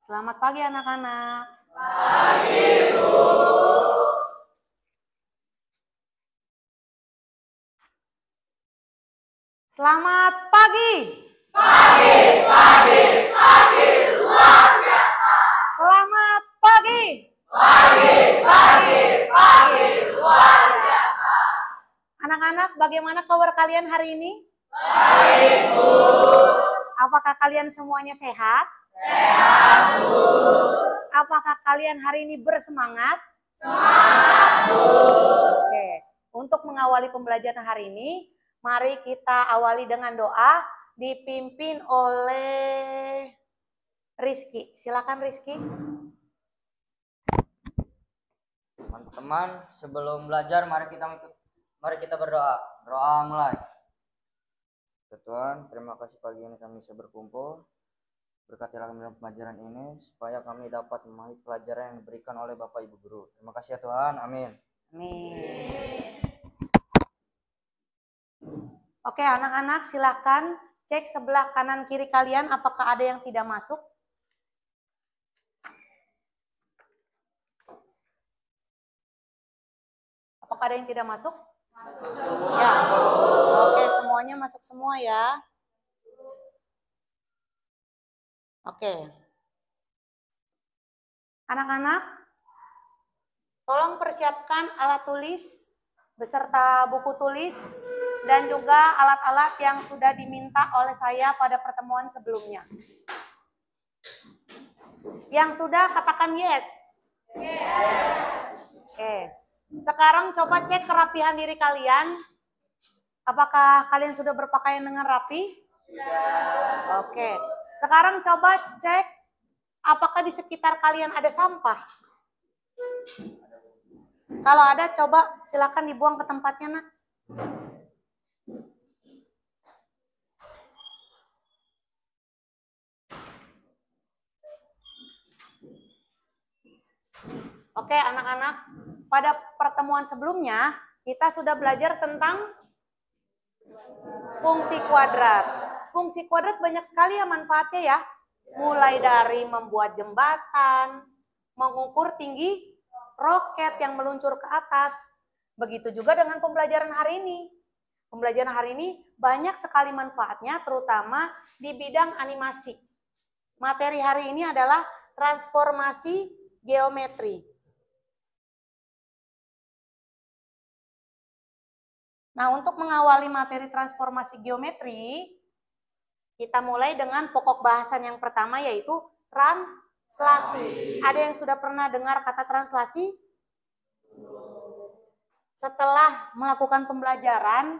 Selamat pagi anak-anak. Pagi, Bu. Selamat pagi. Pagi luar biasa. Selamat pagi. Pagi luar biasa. Anak-anak, bagaimana kabar kalian hari ini? Baik, Bu. Apakah kalian semuanya sehat? Sehat, Bu. Apakah kalian hari ini bersemangat? Semangat, Bu. Oke, untuk mengawali pembelajaran hari ini, mari kita awali dengan doa dipimpin oleh Rizky. Silakan Rizky. Teman-teman, sebelum belajar mari kita berdoa. Doa mulai. Tuhan, terima kasih pagi ini kami bisa berkumpul. Berkatilah kami dalam pelajaran ini supaya kami dapat memahami pelajaran yang diberikan oleh Bapak Ibu Guru. Terima kasih ya Tuhan. Amin. Amin. Oke, anak-anak silakan cek sebelah kanan kiri kalian apakah ada yang tidak masuk. Apakah ada yang tidak masuk? Ya. Oke, semuanya masuk semua ya. Oke. Anak-anak, tolong persiapkan alat tulis beserta buku tulis dan juga alat-alat yang sudah diminta oleh saya pada pertemuan sebelumnya. Yang sudah katakan yes. Yes. Oke. Sekarang coba cek kerapihan diri kalian. Apakah kalian sudah berpakaian dengan rapi? Sudah. Oke. Sekarang coba cek apakah di sekitar kalian ada sampah. Kalau ada, coba silakan dibuang ke tempatnya, Nak. Oke, anak-anak, pada pertemuan sebelumnya kita sudah belajar tentang fungsi kuadrat. Fungsi kuadrat banyak sekali ya manfaatnya ya. Mulai dari membuat jembatan, mengukur tinggi roket yang meluncur ke atas. Begitu juga dengan pembelajaran hari ini. Pembelajaran hari ini banyak sekali manfaatnya, terutama di bidang animasi. Materi hari ini adalah transformasi geometri. Nah, untuk mengawali materi transformasi geometri, kita mulai dengan pokok bahasan yang pertama yaitu translasi. Ada yang sudah pernah dengar kata translasi? Setelah melakukan pembelajaran,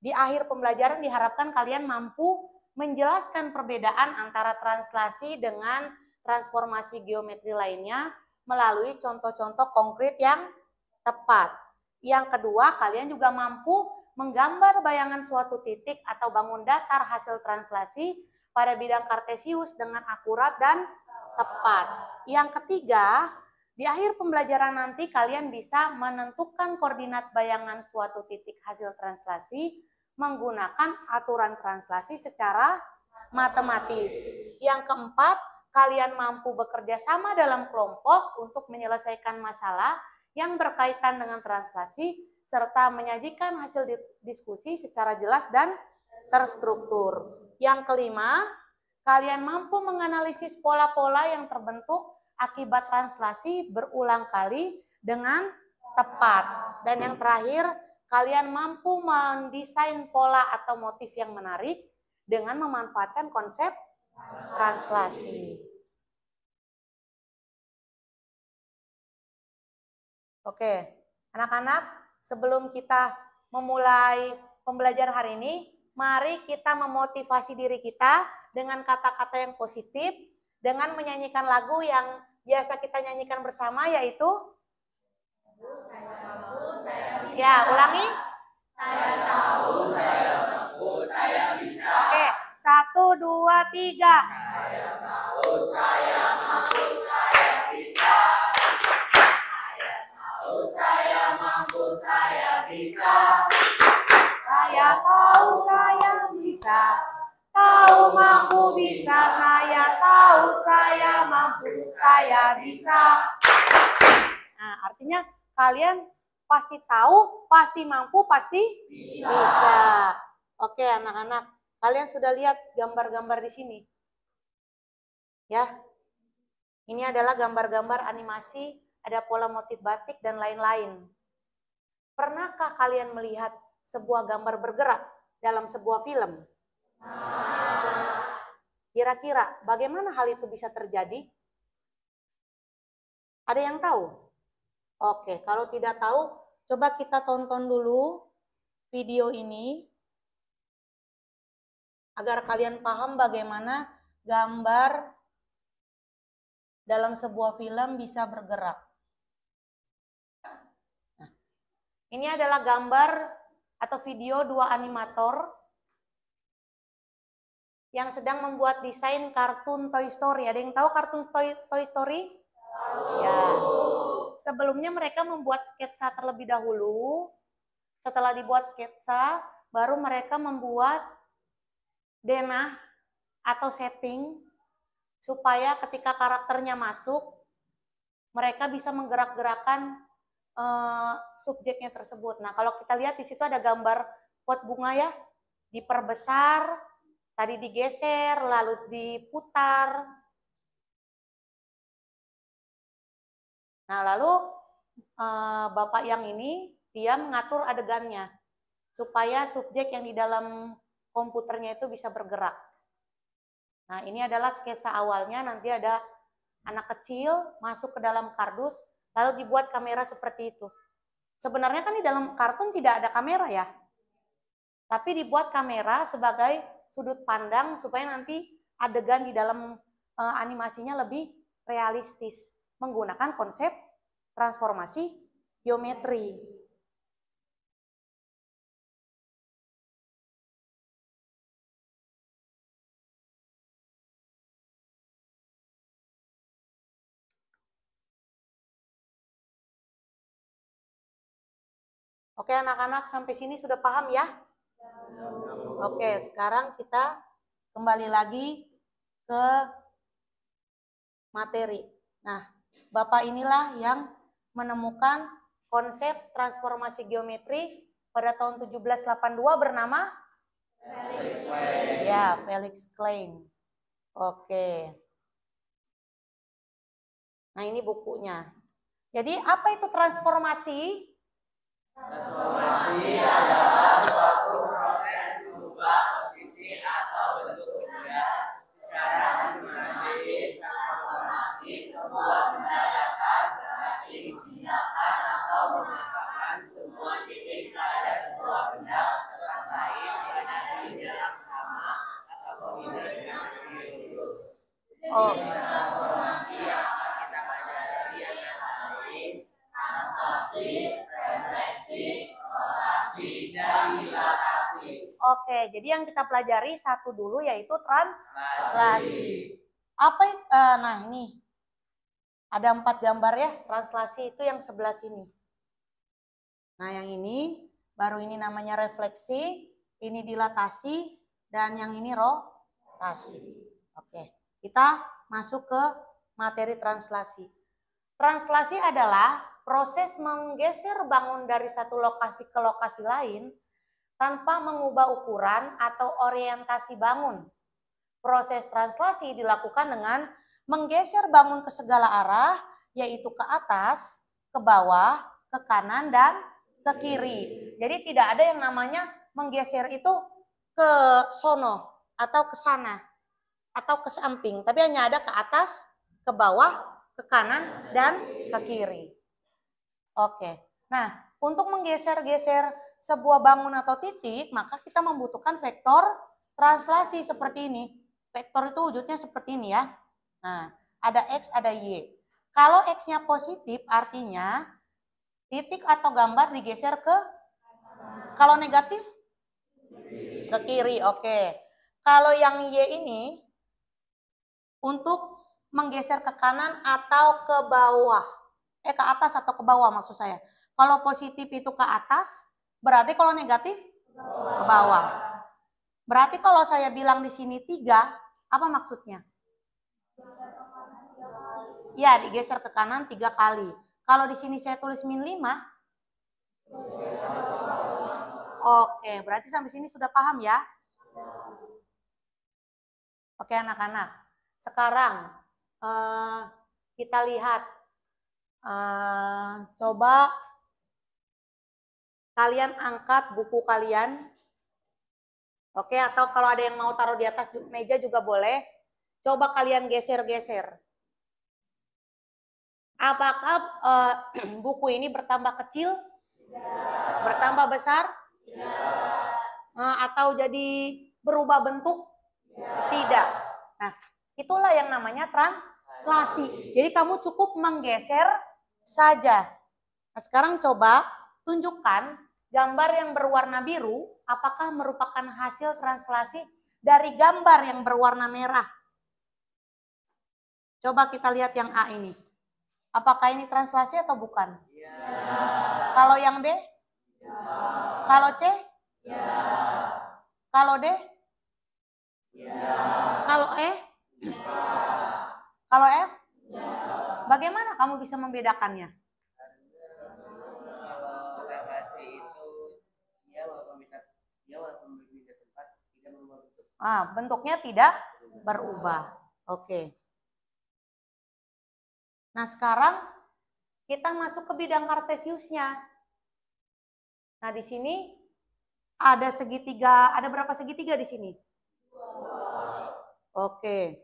di akhir pembelajaran diharapkan kalian mampu menjelaskan perbedaan antara translasi dengan transformasi geometri lainnya melalui contoh-contoh konkret yang tepat. Yang kedua, kalian juga mampu menggambar bayangan suatu titik atau bangun datar hasil translasi pada bidang kartesius dengan akurat dan tepat. Yang ketiga, di akhir pembelajaran nanti kalian bisa menentukan koordinat bayangan suatu titik hasil translasi menggunakan aturan translasi secara matematis. Yang keempat, kalian mampu bekerja sama dalam kelompok untuk menyelesaikan masalah yang berkaitan dengan translasi serta menyajikan hasil diskusi secara jelas dan terstruktur. Yang kelima, kalian mampu menganalisis pola-pola yang terbentuk akibat translasi berulang kali dengan tepat. Dan yang terakhir, kalian mampu mendesain pola atau motif yang menarik dengan memanfaatkan konsep translasi. Oke, anak-anak, sebelum kita memulai pembelajaran hari ini, mari kita memotivasi diri kita dengan kata-kata yang positif, dengan menyanyikan lagu yang biasa kita nyanyikan bersama, yaitu Saya mampu, saya bisa. ya, ulangi. Saya tahu, saya mampu, saya bisa. Oke, 1, 2, 3. Saya tahu, saya mampu, saya bisa. Saya tahu, saya mampu, saya bisa. Saya tahu saya bisa. Tahu tahu mampu bisa, saya tahu saya mampu, saya bisa. Nah, artinya kalian pasti tahu, pasti mampu, pasti bisa. Oke, anak-anak, kalian sudah lihat gambar-gambar di sini? Ya. Ini adalah gambar-gambar animasi, ada pola motif batik dan lain-lain. Pernahkah kalian melihat sebuah gambar bergerak dalam sebuah film? Kira-kira bagaimana hal itu bisa terjadi? Ada yang tahu? Oke, kalau tidak tahu, coba kita tonton dulu video ini agar kalian paham bagaimana gambar dalam sebuah film bisa bergerak. Nah, ini adalah gambar atau video dua animator yang sedang membuat desain kartun Toy Story. Ada yang tahu kartun Toy Story? Ya. Sebelumnya mereka membuat sketsa terlebih dahulu. Setelah dibuat sketsa, baru mereka membuat denah atau setting supaya ketika karakternya masuk, mereka bisa menggerak-gerakan subjeknya tersebut. Nah, kalau kita lihat di situ ada gambar pot bunga ya, diperbesar, tadi digeser, lalu diputar. Nah, lalu Bapak yang ini, dia mengatur adegannya, supaya subjek yang di dalam komputernya itu bisa bergerak. Nah, ini adalah sketsa awalnya, nanti ada anak kecil masuk ke dalam kardus, lalu dibuat kamera seperti itu. Sebenarnya kan di dalam kartun tidak ada kamera ya, tapi dibuat kamera sebagai sudut pandang supaya nanti adegan di dalam animasinya lebih realistis menggunakan konsep transformasi geometri. Oke anak-anak, sampai sini sudah paham ya? Oke, sekarang kita kembali lagi ke materi. Nah, Bapak inilah yang menemukan konsep transformasi geometri pada tahun 1782 bernama Felix Klein. Oke. Nah, ini bukunya. Jadi apa itu transformasi? Transformasi adalah suatu proses berubah posisi atau bentuk benda secara sistematis. Transformasi sebuah benda dapat berarti memindahkan atau menempatkan sebuah titik pada sebuah benda tempat lain dengan jarak sama atau pemindahan yang serius. Transformasi yang akan kita pelajari antara lain translasi, refleksi, rotasi, dan dilatasi. Oke, jadi yang kita pelajari satu dulu yaitu translasi. Apa? Nah ini ada 4 gambar ya. Translasi itu yang sebelah sini. Nah yang ini baru ini namanya refleksi, ini dilatasi, dan yang ini rotasi. Oke, kita masuk ke materi translasi. Translasi adalah proses menggeser bangun dari satu lokasi ke lokasi lain tanpa mengubah ukuran atau orientasi bangun. Proses translasi dilakukan dengan menggeser bangun ke segala arah, yaitu ke atas, ke bawah, ke kanan, dan ke kiri. Jadi tidak ada yang namanya menggeser itu ke sono atau ke sana atau ke samping, tapi hanya ada ke atas, ke bawah, ke kanan, dan ke kiri. Oke, nah untuk menggeser-geser sebuah bangun atau titik, maka kita membutuhkan vektor translasi seperti ini. Vektor itu wujudnya seperti ini ya. Nah, ada X, ada Y. Kalau X-nya positif, artinya titik atau gambar digeser ke, kalau negatif, ke kiri, oke. Kalau yang Y ini, untuk menggeser ke kanan atau ke bawah. Ke atas atau ke bawah maksud saya. Kalau positif itu ke atas, berarti kalau negatif ke bawah. Berarti kalau saya bilang di sini 3, apa maksudnya? Ya, digeser ke kanan 3 kali. Kalau di sini saya tulis min 5, oke, berarti sampai sini sudah paham ya? Oke anak-anak, sekarang kita lihat, coba kalian angkat buku kalian, oke, atau kalau ada yang mau taruh di atas meja juga boleh. Coba kalian geser-geser. Apakah buku ini bertambah kecil? Bertambah besar? Atau jadi berubah bentuk? Tidak. Nah, itulah yang namanya translasi. Jadi kamu cukup menggeser saja. Nah, sekarang coba tunjukkan gambar yang berwarna biru, apakah merupakan hasil translasi dari gambar yang berwarna merah? Coba kita lihat yang A ini. Apakah ini translasi atau bukan? Ya. Kalau yang B? Ya. Kalau C? Ya. Kalau D? Ya. Kalau E? Ya. Kalau F? Ya. Bagaimana kamu bisa membedakannya? Kalau translasi itu dia walaupun berbeda tempat tidak berubah bentuk. Bentuknya tidak berubah. Oke. Nah, sekarang kita masuk ke bidang kartesiusnya. Nah, di sini ada segitiga, ada berapa segitiga di sini? Oke.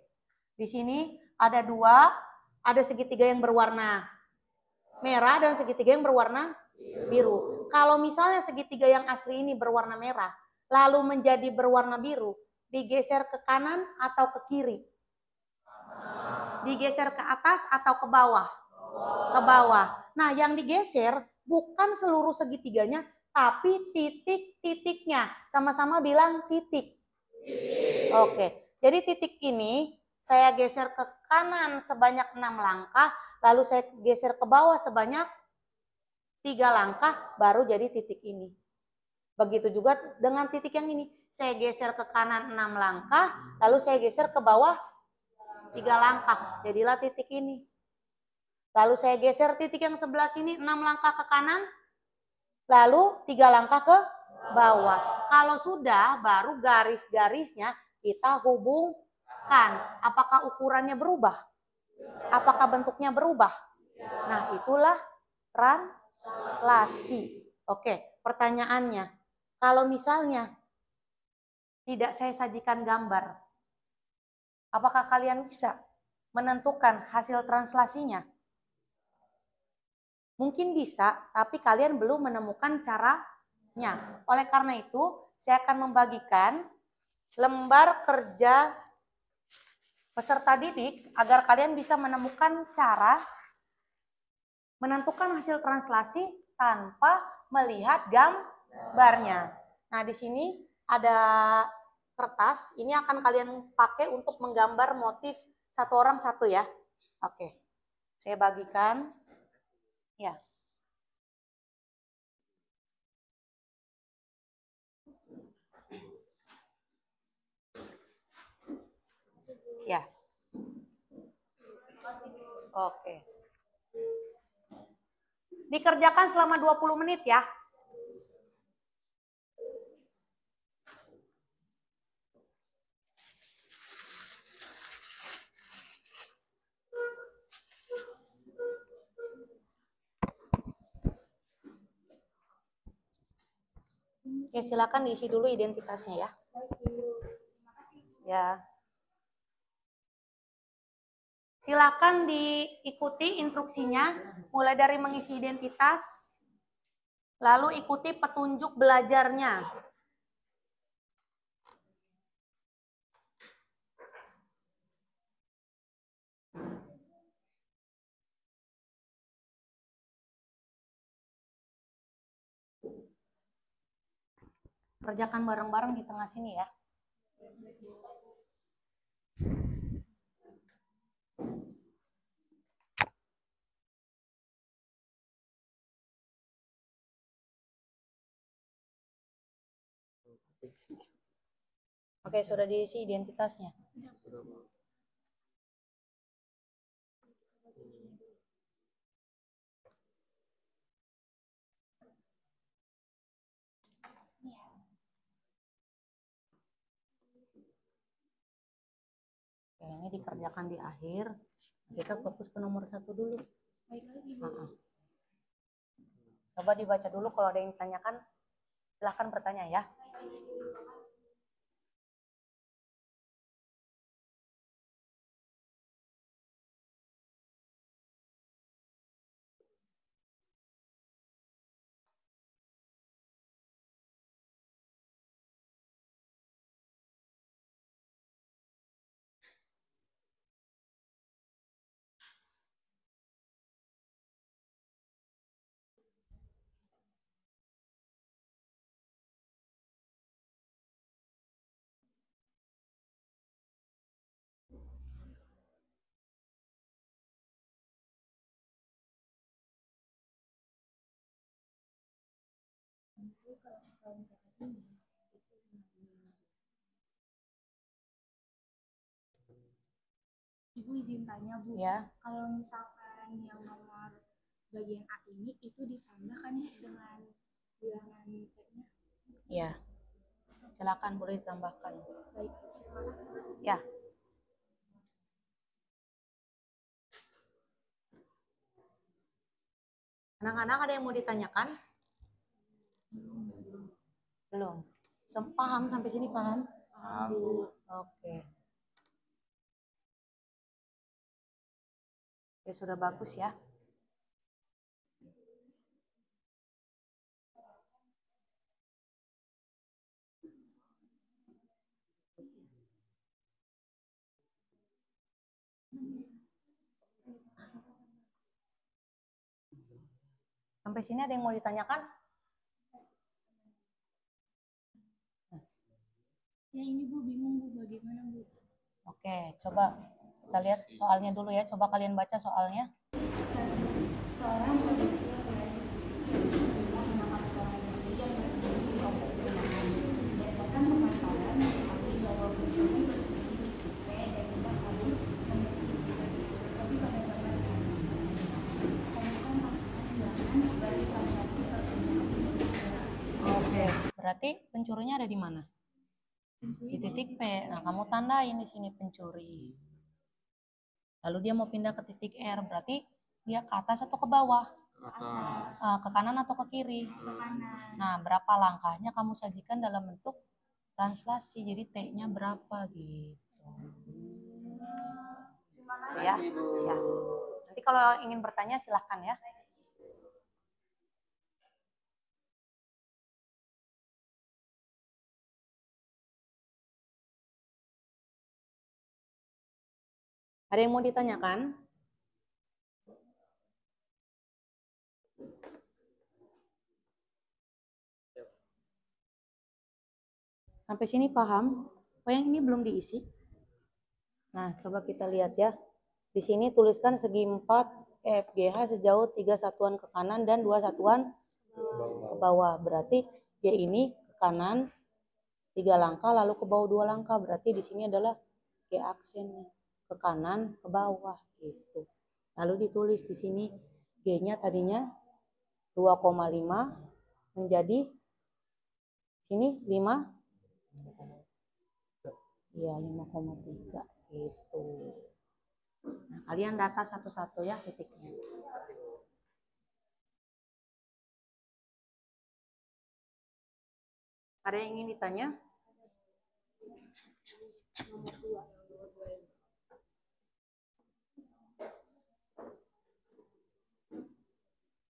Di sini ada 2, ada segitiga yang berwarna merah dan segitiga yang berwarna biru. Kalau misalnya segitiga yang asli ini berwarna merah, lalu menjadi berwarna biru, digeser ke kanan atau ke kiri? Digeser ke atas atau ke bawah? Ke bawah. Nah, yang digeser bukan seluruh segitiganya, tapi titik-titiknya. Sama-sama bilang titik. Oke, jadi titik ini saya geser ke kanan sebanyak 6 langkah, lalu saya geser ke bawah sebanyak 3 langkah, baru jadi titik ini. Begitu juga dengan titik yang ini. Saya geser ke kanan 6 langkah, lalu saya geser ke bawah 3 langkah, jadilah titik ini. Lalu saya geser titik yang sebelah sini 6 langkah ke kanan, lalu 3 langkah ke bawah. Kalau sudah, baru garis-garisnya kita hubungkan. Apakah ukurannya berubah? Apakah bentuknya berubah? Nah, itulah translasi. Oke, pertanyaannya, kalau misalnya tidak saya sajikan gambar, apakah kalian bisa menentukan hasil translasinya? Mungkin bisa, tapi kalian belum menemukan caranya. Oleh karena itu, saya akan membagikan lembar kerja peserta didik agar kalian bisa menemukan cara menentukan hasil translasi tanpa melihat gambarnya. Nah, di sini ada kertas, ini akan kalian pakai untuk menggambar motif satu orang satu ya. Oke, saya bagikan. Ya. Ya. Oke. Dikerjakan selama 20 menit ya. Ya, silakan diisi dulu identitasnya ya. Ya. Silakan diikuti instruksinya, mulai dari mengisi identitas, lalu ikuti petunjuk belajarnya. Kerjakan bareng-bareng di tengah sini ya. Oke, sudah diisi identitasnya. Oke, ini dikerjakan di akhir. Kita fokus ke nomor 1 dulu. Coba dibaca dulu, kalau ada yang ditanyakan silahkan bertanya ya. Ibu izin tanya Bu, Ya. kalau misalkan yang nomor bagian A ini itu ditambahkan ya dengan bilangan T-nya? Ya. Silakan boleh ditambahkan. Baik, terima kasih. Ya. Anak-anak ada yang mau ditanyakan? Belum. Paham sampai sini, paham? Paham. Oke. Ya sudah bagus ya. Sampai sini ada yang mau ditanyakan? Ya ini Bu bingung Bu, bagaimana Bu? Oke, coba kita lihat soalnya dulu ya. Coba kalian baca soalnya. Seorang polisi berdasarkan pemaparan mengetahui bahwa pencuri berselisih P dan tidak kabur tapi pada zaman temukan kasus peninggalan sebagai transaksi perpindahan. Oke, berarti pencurinya ada di mana? Di titik P. Nah, kamu tandain di sini pencuri. Lalu dia mau pindah ke titik R, berarti dia ke atas atau ke bawah? Atas. Ke kanan atau ke kiri? Ke kanan. Nah, berapa langkahnya kamu sajikan dalam bentuk translasi. Jadi T-nya berapa gitu. Ya, ya. Nanti kalau ingin bertanya silahkan ya. Ada yang mau ditanyakan? Sampai sini paham? Oh, yang ini belum diisi? Nah, coba kita lihat ya. Di sini tuliskan segi 4 EFGH sejauh 3 satuan ke kanan dan 2 satuan ke bawah. Berarti dia ini ke kanan 3 langkah lalu ke bawah 2 langkah. Berarti di sini adalah G aksennya. Ke kanan, ke bawah gitu. Lalu ditulis di sini G-nya tadinya 2,5 menjadi sini 5. Iya, 5,3 gitu. Nah, kalian data satu-satu ya titiknya. Ada yang ingin ditanya?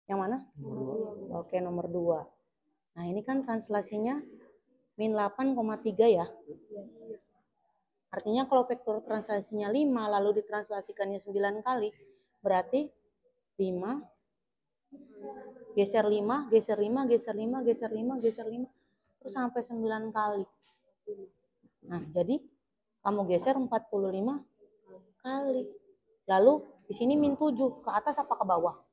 Yang mana? Oke, nomor 2. Nah, ini kan translasinya min 8,3 ya. Artinya kalau vektor translasinya 5 lalu ditranslasikannya 9 kali, berarti 5 geser 5, geser 5, geser 5, geser 5, geser 5, terus sampai 9 kali. Nah, jadi kamu geser 45 kali. Lalu di sini min 7, ke atas apa ke bawah?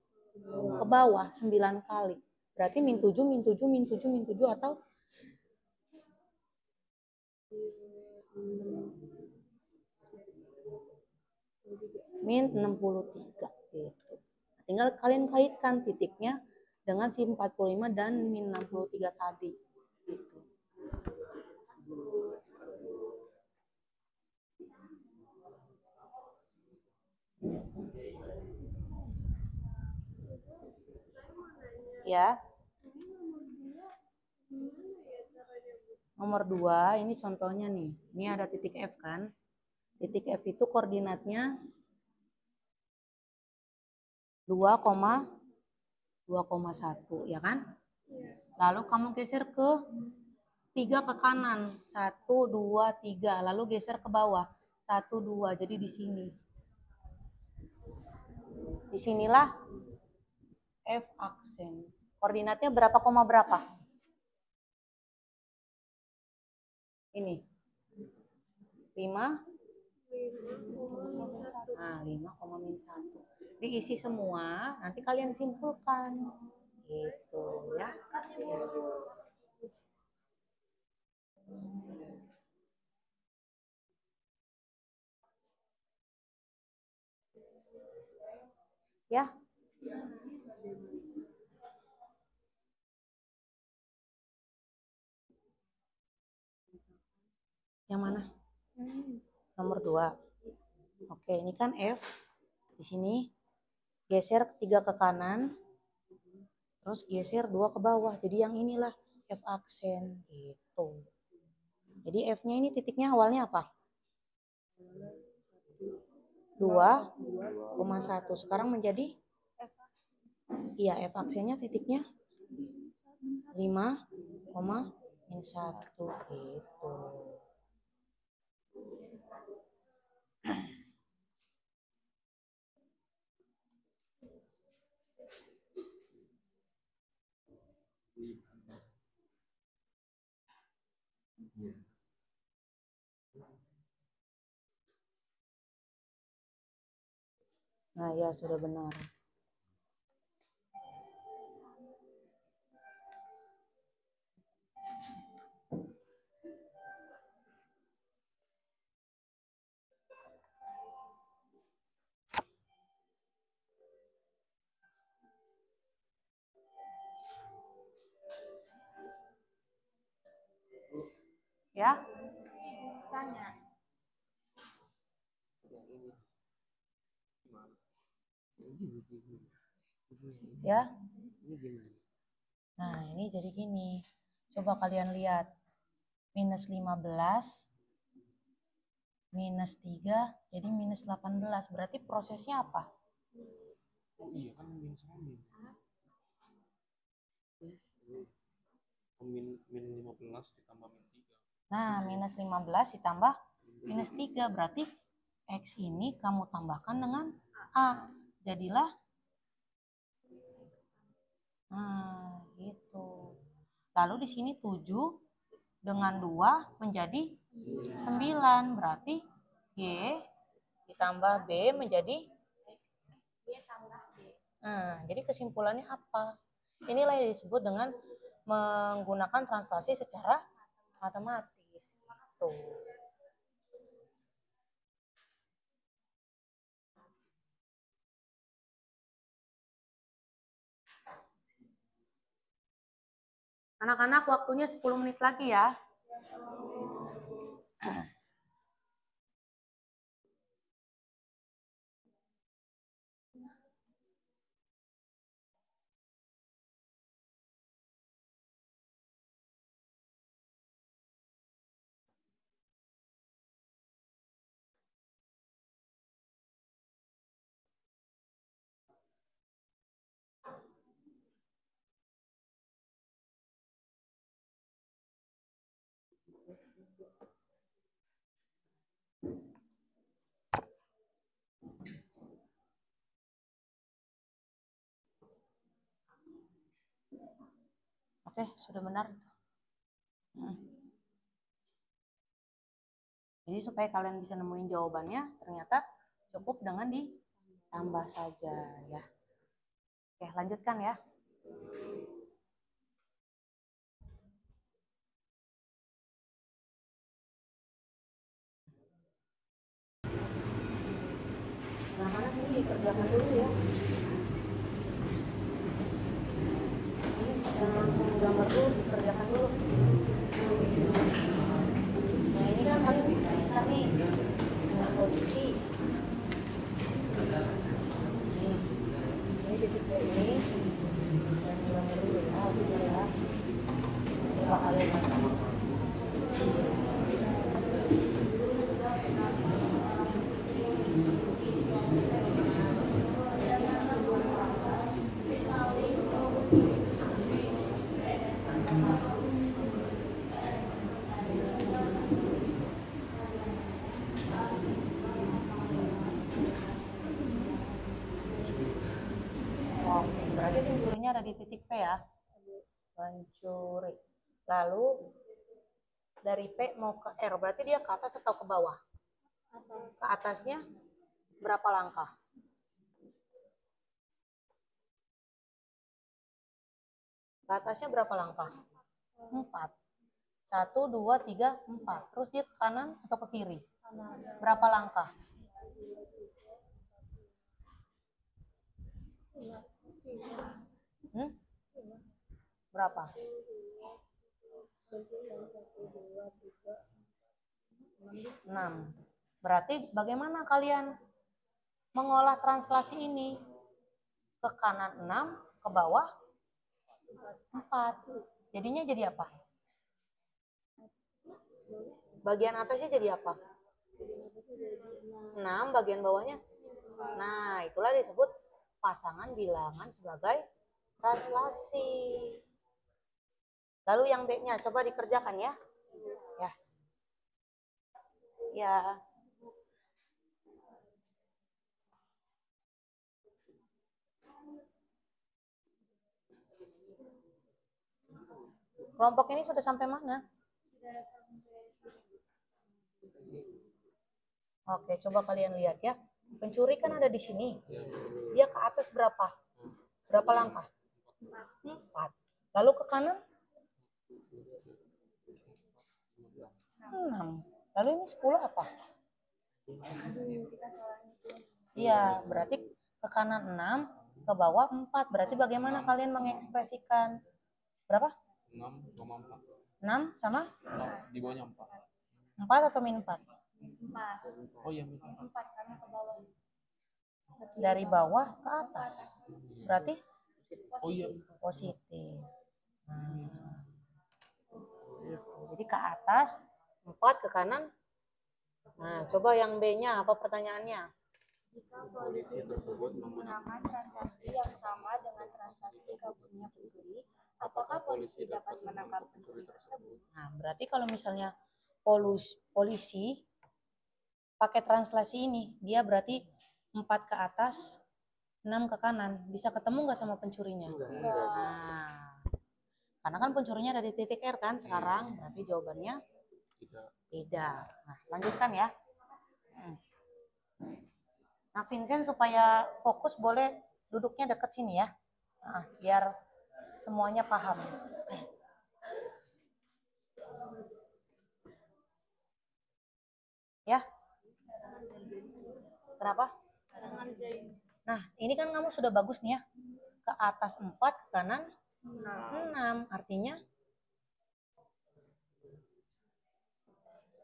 Ke bawah 9 kali. Berarti min 7, min 7, min 7, min 7 atau min 63 gitu. Tinggal kalian kaitkan titiknya dengan si 45 dan min 63 tadi gitu. Ya. Nomor 2, ini contohnya nih. Ini ada titik F kan. Titik F itu koordinatnya 2,1 ya kan? Lalu kamu geser ke 3 ke kanan. 1, 2, 3. Lalu geser ke bawah. 1, 2. Jadi di sini. Disinilah F aksen. Koordinatnya berapa koma berapa? Ini. 5. Nah, 5,-1. Diisi semua, nanti kalian simpulkan. Gitu ya. Ya. Yang mana? Nomor 2. Oke, ini kan F. Di sini geser 3 ke kanan. Terus geser 2 ke bawah. Jadi yang inilah F aksen gitu. Jadi F-nya ini titiknya awalnya apa? 2,1. Sekarang menjadi iya, F aksennya titiknya 5,1 gitu. Nah, ya sudah benar. Ya? Tanya. Ya? Nah, ini jadi gini. Coba kalian lihat. Minus 15, minus 3, jadi minus 18. Berarti prosesnya apa? Oh iya kan min sama min. Min 15 ditambah min 3. Nah, minus 15 ditambah minus 3. Berarti X ini kamu tambahkan dengan A. Jadilah. Nah, gitu. Lalu di sini 7 dengan 2 menjadi 9. Berarti Y ditambah B menjadi jadi kesimpulannya apa? Inilah yang disebut dengan menggunakan translasi secara matematis. Tuh. Anak-anak, waktunya 10 menit lagi ya. Oke, sudah benar. Jadi supaya kalian bisa nemuin jawabannya, ternyata cukup dengan ditambah saja ya. Oke, lanjutkan ya. dikerjakan dulu ya. Jangan langsung gambar dulu, dikerjakan dulu. Nah ini kan paling bisa nih dengan kondisi. Ini titik ini. Dan gambar dulu ya, gitu ya. Coba kalian lihat. Oke, berarti pencurinya ada di titik P ya. Pencuri. Lalu dari P mau ke R, berarti dia ke atas atau ke bawah? Ke atasnya berapa langkah? Ke atasnya berapa langkah? 4. 1, 2, 3, 4. Terus dia ke kanan atau ke kiri? Berapa langkah? Berapa? 6. Berarti bagaimana kalian mengolah translasi ini? Ke kanan 6, ke bawah 4. Jadinya jadi apa? Bagian atasnya jadi apa? 6, bagian bawahnya? Nah, itulah disebut pasangan bilangan sebagai translasi. Lalu yang B-nya coba dikerjakan ya. Ya. Ya. Kelompok ini sudah sampai mana? Oke, coba kalian lihat ya. Pencuri kan ada di sini. Dia ke atas berapa? Berapa langkah? 4. Lalu ke kanan? 6. Lalu ini 10 apa? Iya, berarti ke kanan 6, ke bawah 4. Berarti bagaimana kalian mengekspresikan? Berapa? 6,4. 6 sama? Di bawahnya 4. 4 atau min 4? 4. Oh iya, 4 karena ke bawah. Dari bawah ke atas. Berarti? oh iya. Positif. Gitu. Jadi ke atas 4, ke kanan. Nah, coba yang B-nya apa pertanyaannya? Jika polisi tersebut menggunakan transaksi yang sama dengan transaksi kaburnya pencuri, apakah polisi dapat menangkap pencuri tersebut? Nah, berarti kalau misalnya polisi pakai translasi ini, dia berarti 4 ke atas, 6 ke kanan. Bisa ketemu nggak sama pencurinya? Nah, karena kan pencurinya ada di titik R kan sekarang, berarti jawabannya tidak. Nah, lanjutkan ya. Nah, Vincent supaya fokus boleh duduknya dekat sini ya. Nah, biar semuanya paham. Ya. Kenapa? Nah, ini kan kamu sudah bagus nih ya. Ke atas 4, ke kanan 6. Artinya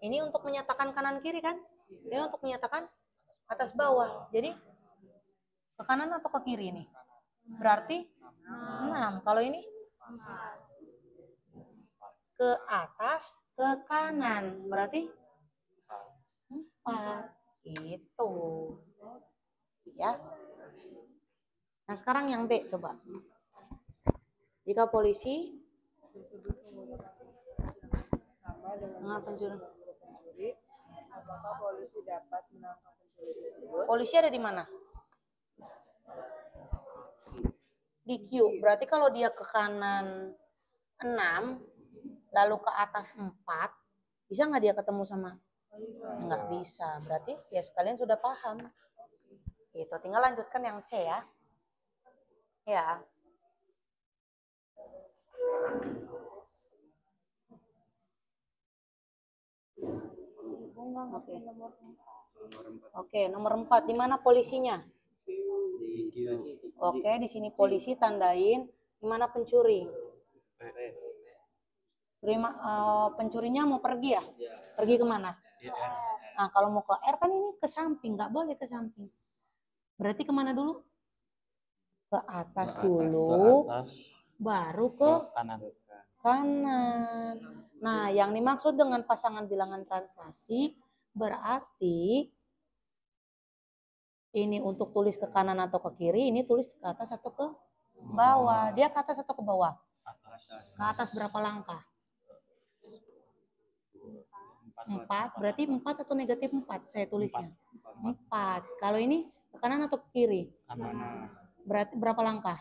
ini untuk menyatakan kanan kiri kan? Ini untuk menyatakan atas bawah. Jadi ke kanan atau ke kiri nih? Berarti 6. Kalau ini ke atas, ke kanan. Berarti 4. Itu. Ya. Nah, sekarang yang B coba. Jika polisi dengan pencuri, apakah polisi dapat menangkap pencuri tersebut? polisi ada di mana? Di Q. Berarti kalau dia ke kanan 6, lalu ke atas 4, bisa nggak dia ketemu sama? Nggak bisa. Berarti ya sekalian sudah paham. Itu tinggal lanjutkan yang C ya. Ya. Oke. Oke, nomor 4. Di mana polisinya? Oke, di sini polisi tandain. Di mana pencuri? Pencurinya mau pergi ya? Pergi kemana? Nah, kalau mau ke R kan ini ke samping, nggak boleh ke samping. Berarti kemana dulu? Ke atas dulu, baru ke kanan. Nah, yang dimaksud dengan pasangan bilangan translasi berarti ini untuk tulis ke kanan atau ke kiri, ini tulis ke atas atau ke bawah. Dia ke atas atau ke bawah? Ke atas berapa langkah? 4, berarti 4 atau negatif 4 saya tulisnya? 4. Kalau ini ke kanan atau ke kiri? Berarti berapa langkah?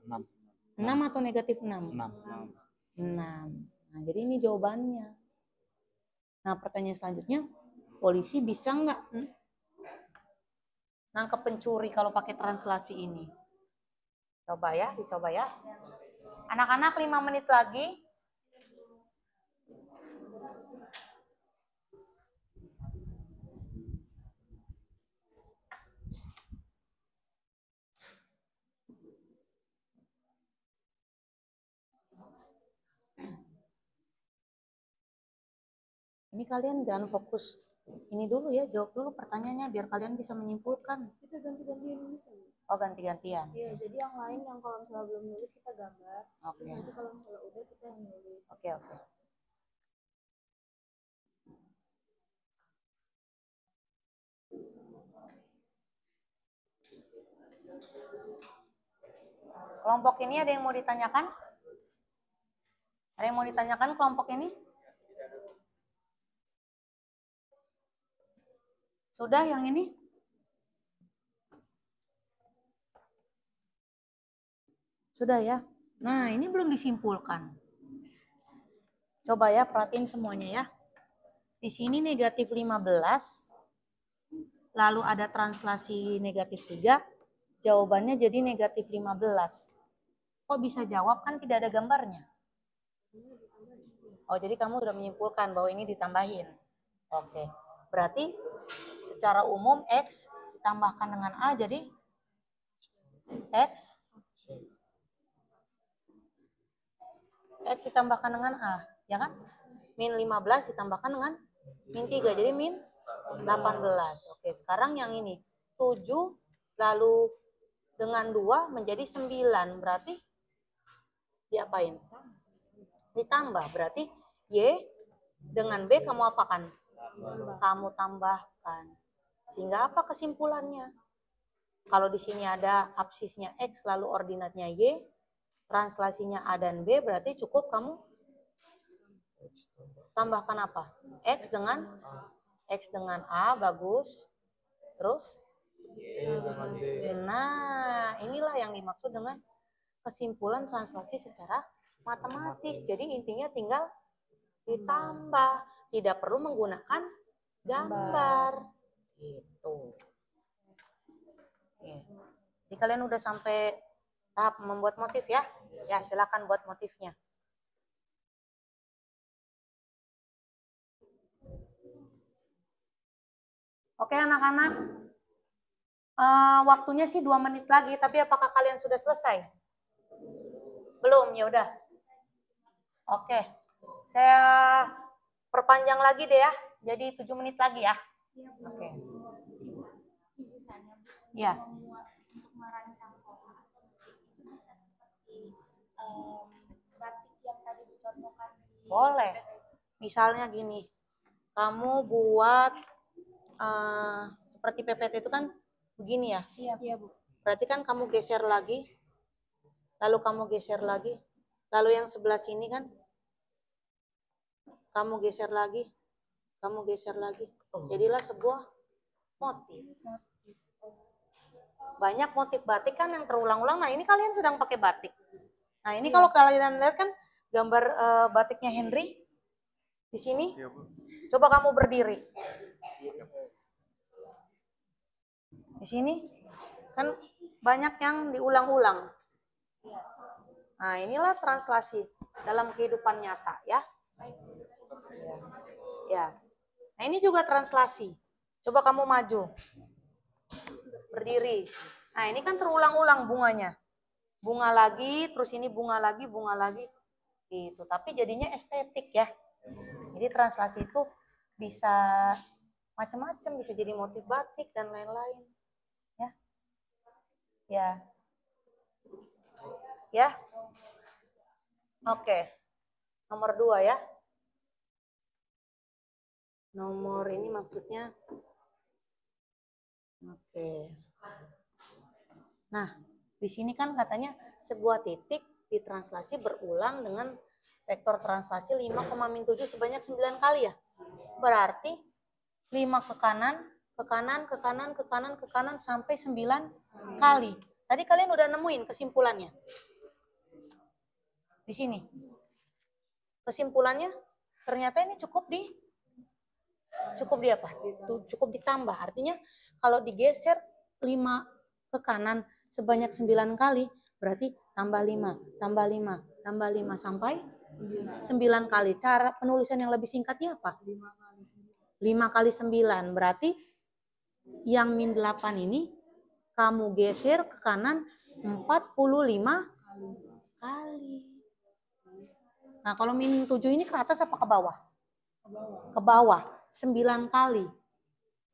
6 atau negatif 6? 6. Nah, jadi ini jawabannya. Nah, pertanyaan selanjutnya, polisi bisa nggak nangkep pencuri kalau pakai translasi ini? Coba ya, dicoba ya. Anak-anak 5 menit lagi. Ini kalian jangan fokus ini dulu ya, jawab dulu pertanyaannya biar kalian bisa menyimpulkan. Kita ganti-gantian nulis aja. Oh, ganti-gantian. Iya, jadi yang lain yang kalau misalnya belum nulis kita gambar. Oke. Terus nanti kalau misalnya udah kita yang nulis. Oke. Kelompok ini ada yang mau ditanyakan? Ada yang mau ditanyakan kelompok ini? Sudah yang ini? Sudah ya? Nah, ini belum disimpulkan. Coba ya, perhatiin semuanya ya. Di sini negatif 15, lalu ada translasi negatif 3, jawabannya jadi negatif 15. Kok bisa jawab? Kan tidak ada gambarnya. Oh, jadi kamu sudah menyimpulkan bahwa ini ditambahin. Oke, berarti secara umum X ditambahkan dengan A jadi X ditambahkan dengan A, ya kan? Min 15 ditambahkan dengan min 3, jadi min 18. Oke, sekarang yang ini 7 lalu dengan 2 menjadi 9, berarti diapain? Ditambah, berarti Y dengan B kamu apakan? Kamu tambahkan. Sehingga apa kesimpulannya? Kalau di sini ada absisnya X lalu ordinatnya Y, translasinya A dan B, berarti cukup kamu tambahkan apa? X dengan A, bagus. Terus? Nah, inilah yang dimaksud dengan kesimpulan translasi secara matematis. Jadi intinya tinggal ditambah, tidak perlu menggunakan gambar. Gitu. Jadi kalian udah sampai tahap membuat motif ya? Ya, silakan buat motifnya. Oke anak-anak, waktunya sih 2 menit lagi, tapi apakah kalian sudah selesai? Belum, ya udah. Oke, saya perpanjang lagi deh ya, jadi 7 menit lagi ya. Oke. Ya. Untuk merancang pola atau itu bisa seperti batik yang tadi dicontohkan. Boleh. Misalnya gini, kamu buat seperti PPT itu kan begini ya? Iya, Bu. Berarti kan kamu geser lagi, lalu kamu geser lagi, lalu yang sebelah sini kan kamu geser lagi, kamu geser lagi. Jadilah sebuah motif. Banyak motif batik kan yang terulang-ulang. Nah, ini kalian sedang pakai batik. Nah, ini kalau kalian lihat kan gambar batiknya Henry di sini. Coba kamu berdiri. Di sini kan banyak yang diulang-ulang. Nah, inilah translasi dalam kehidupan nyata ya. Ya. Nah, ini juga translasi. Coba kamu maju. Berdiri. Nah, ini kan terulang-ulang bunganya. Bunga lagi, terus ini bunga lagi, bunga lagi. Gitu. Tapi jadinya estetik ya. Jadi translasi itu bisa macam-macam, bisa jadi motif batik dan lain-lain. Ya. Ya. Ya. Oke. Nomor 2 ya. Nomor ini maksudnya. Oke. Nah, di sini kan katanya sebuah titik ditranslasi berulang dengan vektor translasi 5,-7 sebanyak 9 kali ya. Berarti 5 ke kanan, ke kanan, ke kanan, ke kanan, ke kanan sampai 9 kali. Tadi kalian udah nemuin kesimpulannya. Di sini. Kesimpulannya ternyata ini cukup di apa? Cukup ditambah. Artinya kalau digeser 5 ke kanan sebanyak 9 kali, berarti tambah 5, tambah 5, tambah 5 sampai 9 kali. Cara penulisan yang lebih singkatnya apa? 5 kali 9. Berarti yang min 8 ini kamu geser ke kanan 45 kali. Nah, kalau min 7 ini ke atas apa ke bawah? Ke bawah. 9 kali.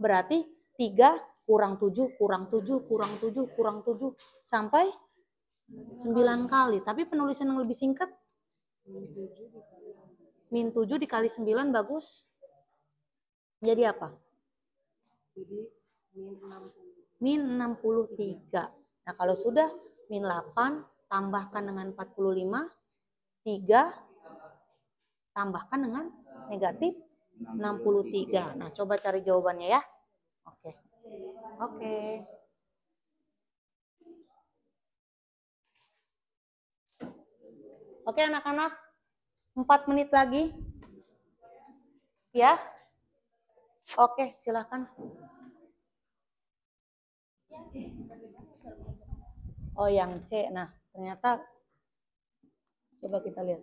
Berarti 3 kurang 7, kurang 7, kurang 7, kurang 7, sampai 9 kali. Tapi penulisan yang lebih singkat, min 7 dikali 9 bagus. Jadi apa? Jadi Min 63. Nah, kalau sudah min 8, tambahkan dengan 45, 3, tambahkan dengan negatif 63. Nah, coba cari jawabannya ya. Oke. Oke. Oke anak-anak, 4 menit lagi. Ya. Oke, silakan. Oh, yang C. Nah, ternyata coba kita lihat.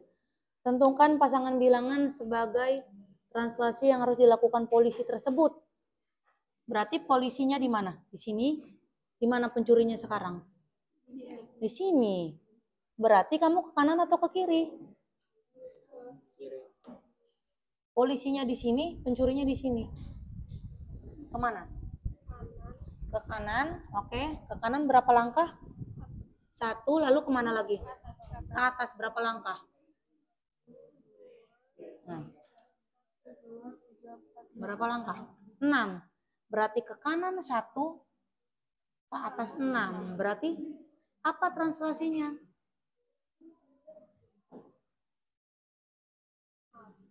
Tentukan pasangan bilangan sebagai translasi yang harus dilakukan polisi tersebut. Berarti polisinya di mana? Di sini. Di mana pencurinya sekarang? Di sini. Berarti kamu ke kanan atau ke kiri? Polisinya di sini, pencurinya di sini. Kemana? Ke kanan. Oke, ke kanan berapa langkah? 1, lalu kemana lagi? Ke atas berapa langkah? Nah. Berapa langkah? 6. Berarti ke kanan 1, ke atas 6. Berarti apa translasinya?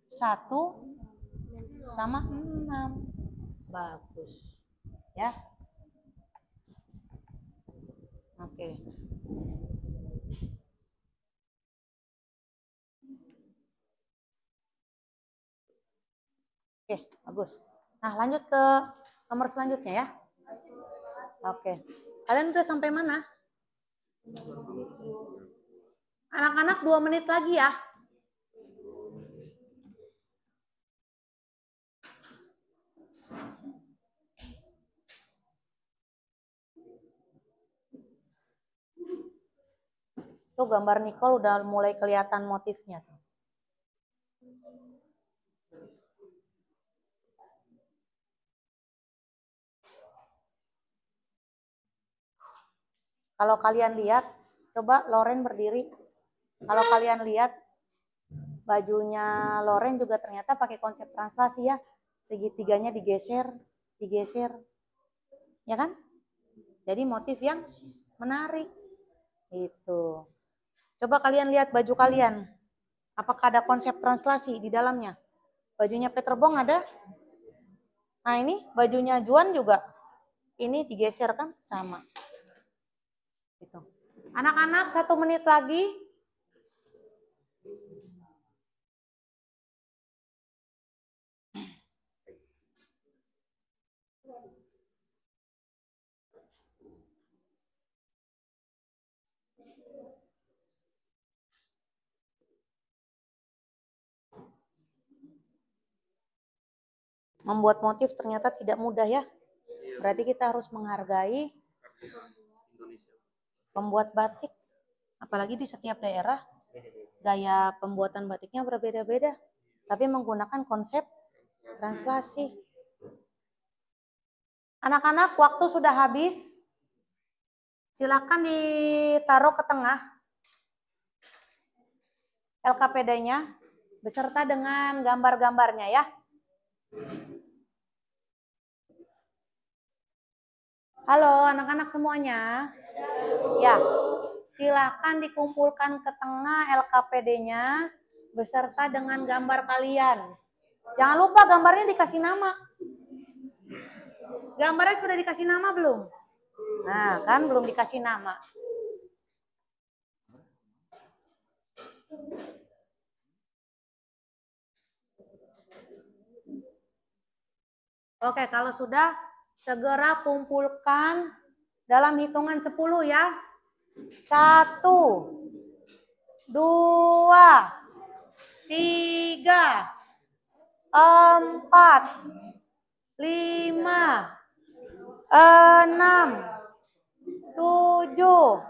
1 sama 6. Bagus. Ya. Oke. Oke, bagus. Nah, lanjut ke nomor selanjutnya ya. Oke. Kalian udah sampai mana? Anak-anak 2 menit lagi ya. Tuh gambar Nicole udah mulai kelihatan motifnya tuh. Kalau kalian lihat, coba Loren berdiri. Kalau kalian lihat, bajunya Loren juga ternyata pakai konsep translasi ya. Segitiganya digeser, digeser. Ya kan? Jadi motif yang menarik. Itu. Coba kalian lihat baju kalian. Apakah ada konsep translasi di dalamnya? Bajunya Peter Bong ada? Nah ini bajunya Juan juga. Ini digeser kan? Sama. Gitu. Anak-anak 1 menit lagi. Membuat motif ternyata tidak mudah ya. Berarti kita harus menghargai pembuat batik. Apalagi di setiap daerah, gaya pembuatan batiknya berbeda-beda. Tapi menggunakan konsep translasi. Anak-anak, waktu sudah habis. Silakan ditaruh ke tengah LKPD-nya beserta dengan gambar-gambarnya ya. Halo anak-anak semuanya. Ya, silakan dikumpulkan ke tengah LKPD-nya beserta dengan gambar kalian. Jangan lupa gambarnya dikasih nama. Gambarnya sudah dikasih nama belum? Nah, kan belum dikasih nama. Oke, kalau sudah, segera kumpulkan dalam hitungan 10 ya. 1, 2, 3, 4, 5, 6, 7,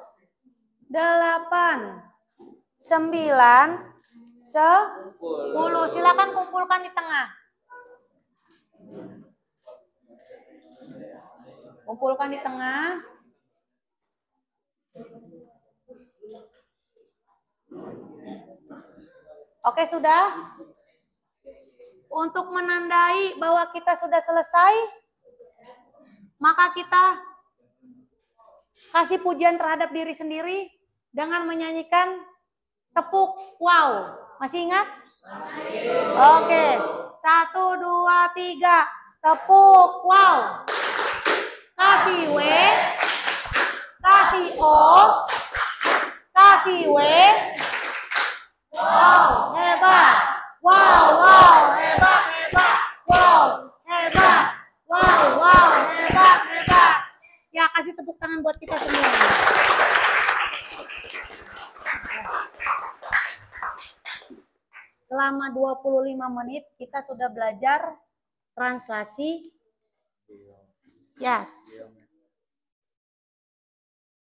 8, 9, 10. Silakan kumpulkan di tengah. Kumpulkan di tengah. Oke, sudah? Untuk menandai bahwa kita sudah selesai, maka kita kasih pujian terhadap diri sendiri dengan menyanyikan tepuk wow. Masih ingat? Oke. 1, 2, 3. Tepuk wow. Kasih W. Kasih O. Kasih W. Wow, hebat. Wow, wow, hebat, hebat. Wow, hebat. Wow, wow, hebat, hebat. Ya, kasih tepuk tangan buat kita semua. Selama 25 menit kita sudah belajar translasi. Yes.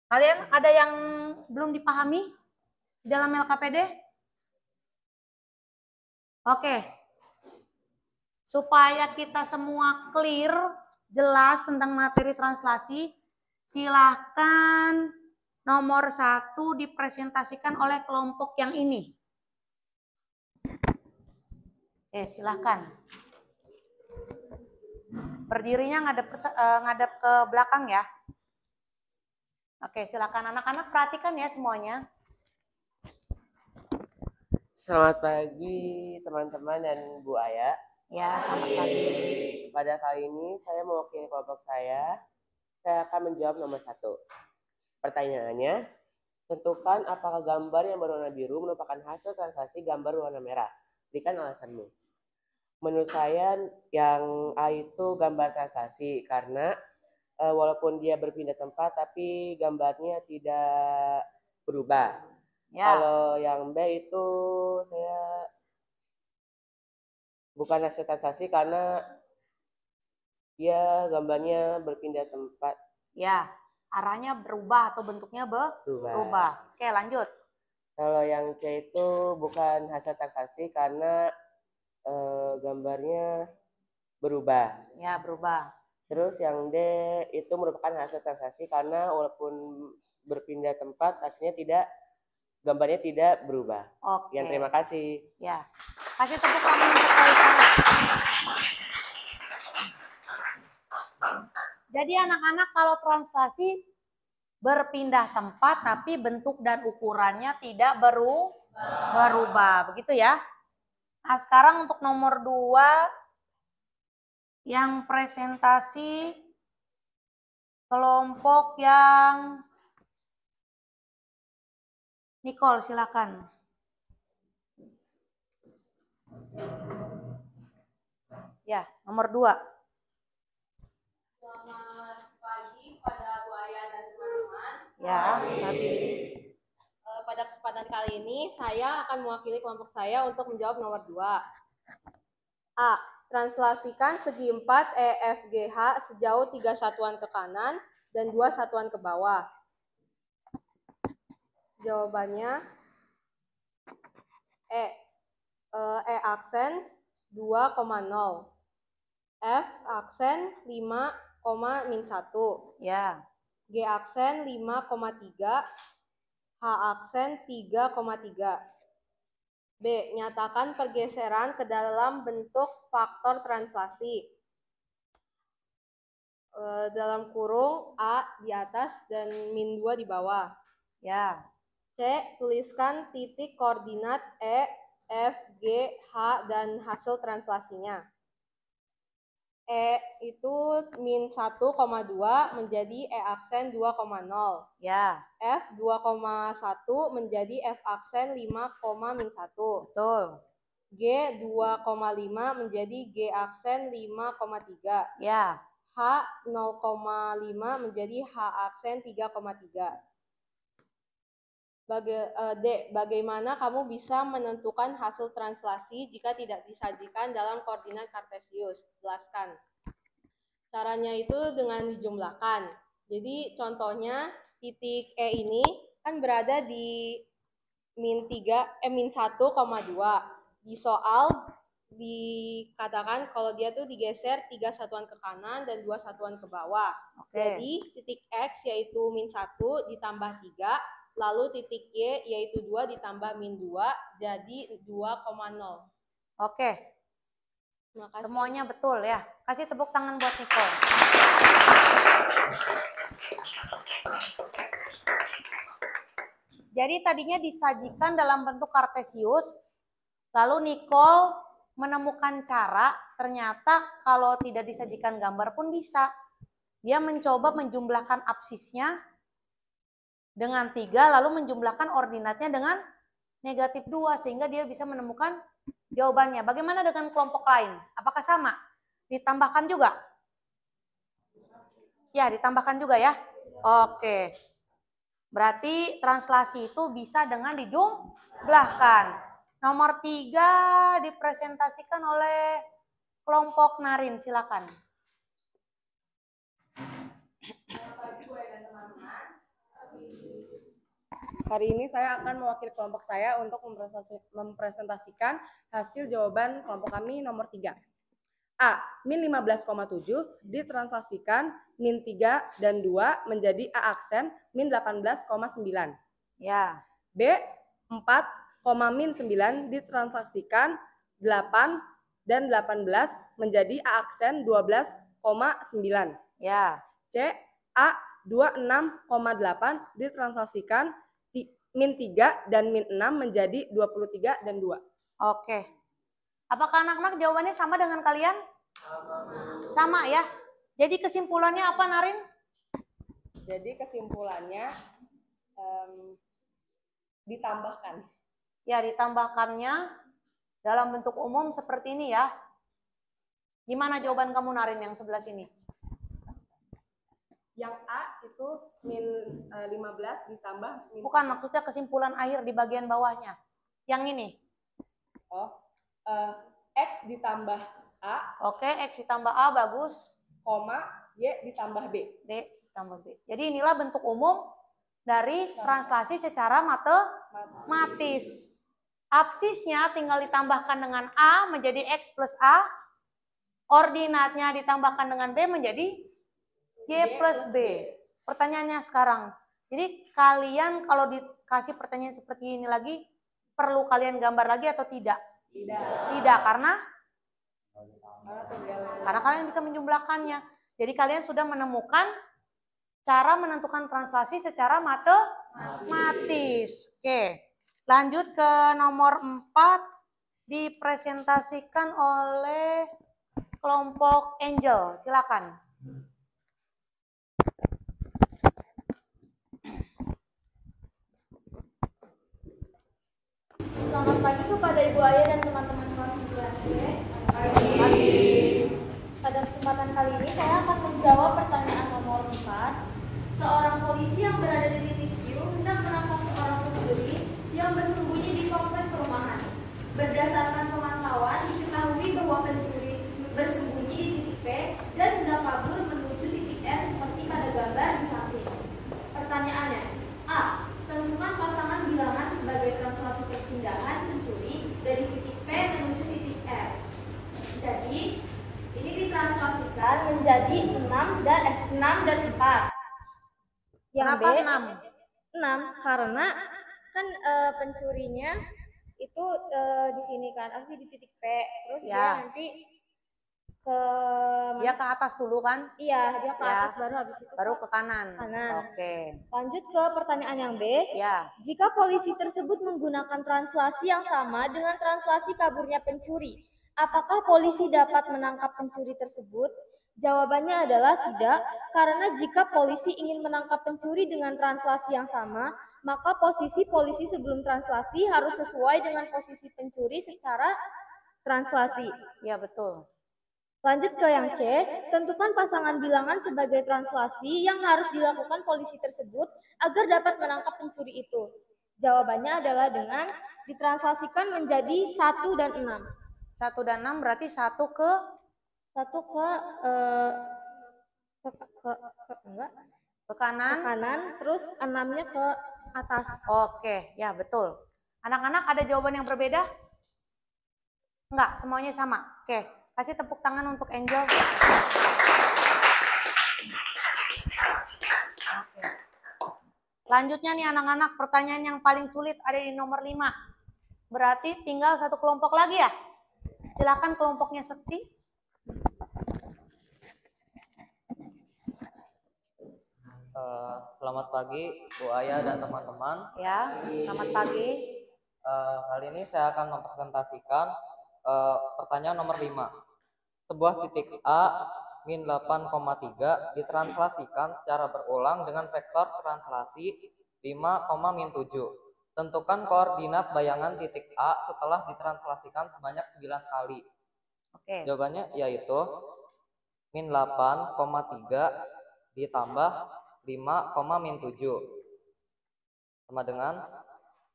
Kalian ada yang belum dipahami di dalam LKPD? Oke. Supaya kita semua clear, jelas tentang materi translasi, silahkan nomor 1 dipresentasikan oleh kelompok yang ini. Silahkan. Berdirinya ngadep ke belakang ya. Oke, silakan anak-anak perhatikan ya semuanya. Selamat pagi teman-teman dan Bu Aya. Ya, selamat pagi. Pada kali ini saya mewakili kelompok saya. Saya akan menjawab nomor 1. Pertanyaannya, tentukan apakah gambar yang berwarna biru merupakan hasil translasi gambar berwarna merah. Berikan alasanmu. Menurut saya yang A itu gambar translasi karena walaupun dia berpindah tempat tapi gambarnya tidak berubah. Ya. Kalau yang B itu saya bukan hasil translasi karena dia gambarnya berpindah tempat. Ya, arahnya berubah atau bentuknya berubah. Oke, lanjut. Kalau yang C itu bukan hasil translasi karena gambarnya berubah. Ya, berubah. Terus yang D itu merupakan hasil translasi karena walaupun berpindah tempat hasilnya gambarnya tidak berubah. Oke. Yang terima kasih. Ya. Kasih tepuk tangan untuk kalian. Jadi anak-anak kalau translasi berpindah tempat tapi bentuk dan ukurannya tidak berubah. Begitu ya. Nah, sekarang untuk nomor 2 yang presentasi kelompok yang Nicole, silakan. Ya, nomor 2. Selamat pagi pada Bu Aya dan teman-teman. Ya, pagi. Pada kesempatan kali ini saya akan mewakili kelompok saya untuk menjawab nomor 2. A. Translasikan segi 4 EFGH sejauh 3 satuan ke kanan dan 2 satuan ke bawah. Jawabannya E aksen 2,0. F aksen 5,-1. Ya. G aksen 5,3. H aksen 3,3. B. Nyatakan pergeseran ke dalam bentuk faktor translasi. Dalam kurung A di atas dan -2 di bawah. Ya. C. Tuliskan titik koordinat E, F, G, H, dan hasil translasinya. E itu -1,2 menjadi E aksen 2,0. Ya. F 2,1 menjadi F aksen 5,-1. Betul. G 2,5 menjadi G aksen 5,3. Ya. H 0,5 menjadi H aksen 3,3. D. Bagaimana kamu bisa menentukan hasil translasi jika tidak disajikan dalam koordinat Kartesius? Jelaskan. Caranya itu dengan dijumlahkan. Jadi contohnya titik E ini kan berada di -1,2. Di soal dikatakan kalau dia tuh digeser 3 satuan ke kanan dan 2 satuan ke bawah. Oke. Jadi titik X yaitu -1 ditambah 3, lalu titik Y yaitu 2 ditambah -2 jadi 2,0. Oke. Makasih. Semuanya betul ya. Kasih tepuk tangan buat Nicole. Jadi tadinya disajikan dalam bentuk Kartesius, lalu Nicole menemukan cara, ternyata kalau tidak disajikan gambar pun bisa. Dia mencoba menjumlahkan absisnya dengan 3, lalu menjumlahkan ordinatnya dengan -2, sehingga dia bisa menemukan jawabannya. Bagaimana dengan kelompok lain? Apakah sama? Ditambahkan juga? Ya, ditambahkan juga ya. Oke. Berarti translasi itu bisa dengan dijumlahkan. Nomor 3 dipresentasikan oleh kelompok Narin, silakan. Hari ini saya akan mewakili kelompok saya untuk mempresentasikan hasil jawaban kelompok kami nomor 3. A. -15,7 ditranslasikan -3 dan 2 menjadi A aksen -18,9. Ya. B. 4,-9 ditranslasikan 8 dan 18 menjadi A aksen 12,9. Ya. C. A. 26,8 ditranslasikan -3 dan -6 menjadi 23 dan 2. Oke. Apakah anak-anak jawabannya sama dengan kalian? Sama ya. Jadi kesimpulannya apa, Narin? Jadi kesimpulannya ditambahkan. Ya, ditambahkannya dalam bentuk umum seperti ini ya. Gimana jawaban kamu, Narin, yang sebelah sini? Yang A itu -15 ditambah Bukan, maksudnya kesimpulan akhir di bagian bawahnya. Yang ini. X ditambah A. Oke, X ditambah A, bagus. Koma, Y ditambah B. D ditambah B. Jadi inilah bentuk umum dari translasi secara matematis. Absisnya tinggal ditambahkan dengan A menjadi X plus A. Ordinatnya ditambahkan dengan B menjadi Y plus B. Pertanyaannya sekarang. Jadi kalian kalau dikasih pertanyaan seperti ini lagi, perlu kalian gambar lagi atau tidak? Tidak, karena kalian bisa menjumlahkannya. Jadi kalian sudah menemukan cara menentukan translasi secara matematis. Oke, lanjut ke nomor 4, dipresentasikan oleh kelompok Angel. Silakan. Selamat pagi kepada Ibu Ayah dan teman-teman kelas 9B. Pagi. Pada kesempatan kali ini saya akan menjawab pertanyaan nomor 4. Seorang polisi yang berada di titik Q hendak menangkap seorang pencuri yang bersembunyi di komplek perumahan. Berdasarkan pemantauan diketahui bahwa pencuri 6 dan 4. Yang Kenapa B, 6? 6 karena kan pencurinya itu di sini kan, apa sih, di titik P, terus dia Ya. nanti ke Dia ke atas dulu kan? iya, dia ke Ya. atas baru habis itu Baru ke kanan. kanan. Oke. Lanjut ke pertanyaan yang B. Ya. Jika polisi tersebut menggunakan translasi yang sama dengan translasi kaburnya pencuri, apakah polisi dapat menangkap pencuri tersebut? Jawabannya adalah tidak, karena jika polisi ingin menangkap pencuri dengan translasi yang sama, maka posisi polisi sebelum translasi harus sesuai dengan posisi pencuri secara translasi. Ya, betul. Lanjut ke yang C, tentukan pasangan bilangan sebagai translasi yang harus dilakukan polisi tersebut agar dapat menangkap pencuri itu. Jawabannya adalah dengan ditranslasikan menjadi 1 dan 6. 1 dan 6 berarti 1 ke 1 ke kanan. kanan, terus 6-nya ke atas. Oke, ya betul. Anak-anak ada jawaban yang berbeda? Enggak, semuanya sama. Oke, kasih tepuk tangan untuk Angel. Oke. Lanjutnya nih anak-anak, pertanyaan yang paling sulit ada di nomor 5. Berarti tinggal satu kelompok lagi ya? Silakan kelompoknya Sekti. Selamat pagi Bu Aya dan teman-teman. Ya, selamat pagi. Kali ini saya akan mempresentasikan pertanyaan nomor 5. Sebuah titik A min 8,3 ditranslasikan secara berulang dengan vektor translasi 5, min 7. Tentukan koordinat bayangan titik A setelah ditranslasikan sebanyak 9 kali. Oke. Jawabannya yaitu min 8,3 ditambah 5, min 7 sama dengan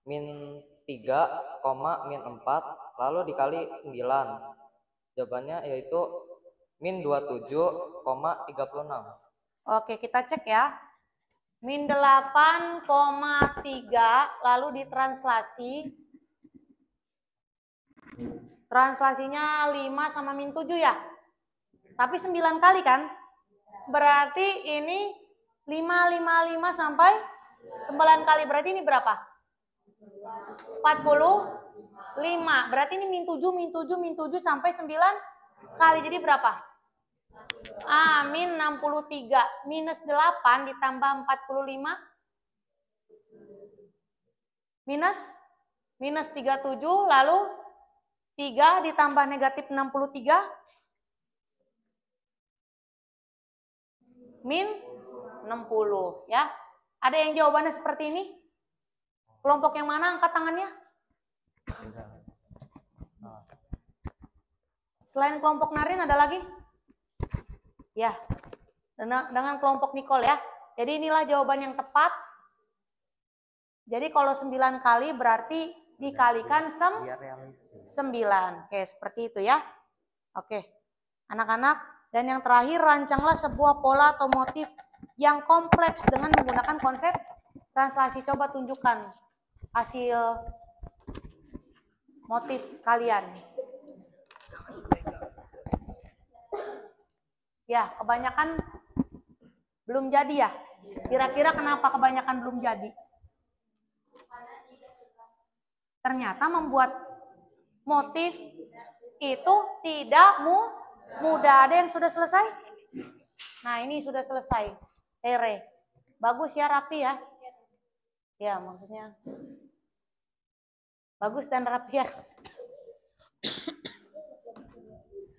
min 3, min 4 lalu dikali 9. Jawabannya yaitu min 27,36. Oke, kita cek ya. Min 8,3 lalu ditranslasi. Translasinya 5 sama min 7 ya? Tapi 9 kali kan? Berarti ini 5 sampai 9 kali. Berarti ini berapa? 45. Berarti ini min 7 sampai 9 kali. Jadi berapa? Min 63. Minus 8 ditambah 45. Minus 37. Lalu 3 ditambah negatif 63. Min 60 ya. Ada yang jawabannya seperti ini? Kelompok yang mana angkat tangannya? Selain kelompok Narin ada lagi? Ya. Dengan kelompok Nicole ya. Jadi inilah jawaban yang tepat. Jadi kalau 9 kali berarti dikalikan 9. Oke, seperti itu ya. Oke. Anak-anak, dan yang terakhir, rancanglah sebuah pola atau motif yang kompleks dengan menggunakan konsep translasi. Coba tunjukkan hasil motif kalian. Ya, kebanyakan belum jadi ya. Kira-kira kenapa kebanyakan belum jadi? Ternyata membuat motif itu tidak mudah. Ada yang sudah selesai? Nah, ini sudah selesai. Tere. Bagus ya, rapi ya. Ya, maksudnya bagus dan rapi ya.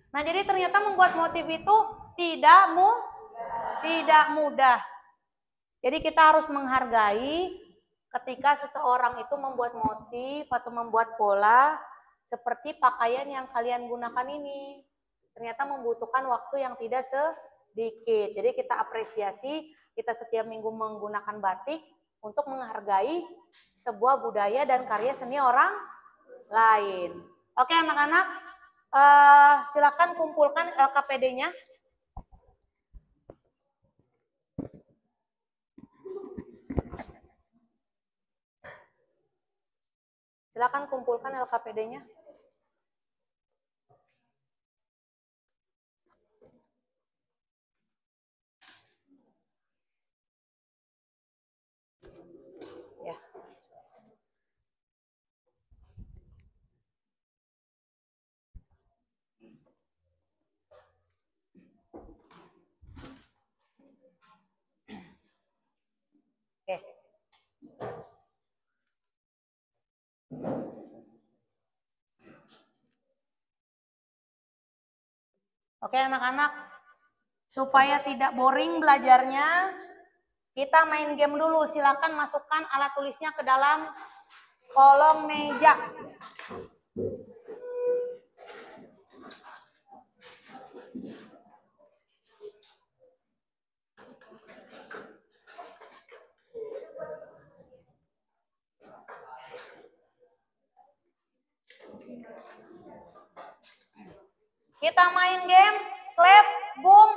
Nah, jadi ternyata membuat motif itu tidak mudah. Jadi kita harus menghargai ketika seseorang itu membuat motif atau membuat pola seperti pakaian yang kalian gunakan ini. Ternyata membutuhkan waktu yang tidak sedikit. Jadi kita apresiasi, kita setiap minggu menggunakan batik untuk menghargai sebuah budaya dan karya seni orang lain. Oke anak-anak, silakan kumpulkan LKPD-nya. Silakan kumpulkan LKPD-nya. Oke anak-anak, supaya tidak boring belajarnya, kita main game dulu. Silakan masukkan alat tulisnya ke dalam kolom meja. Kita main game clap, boom,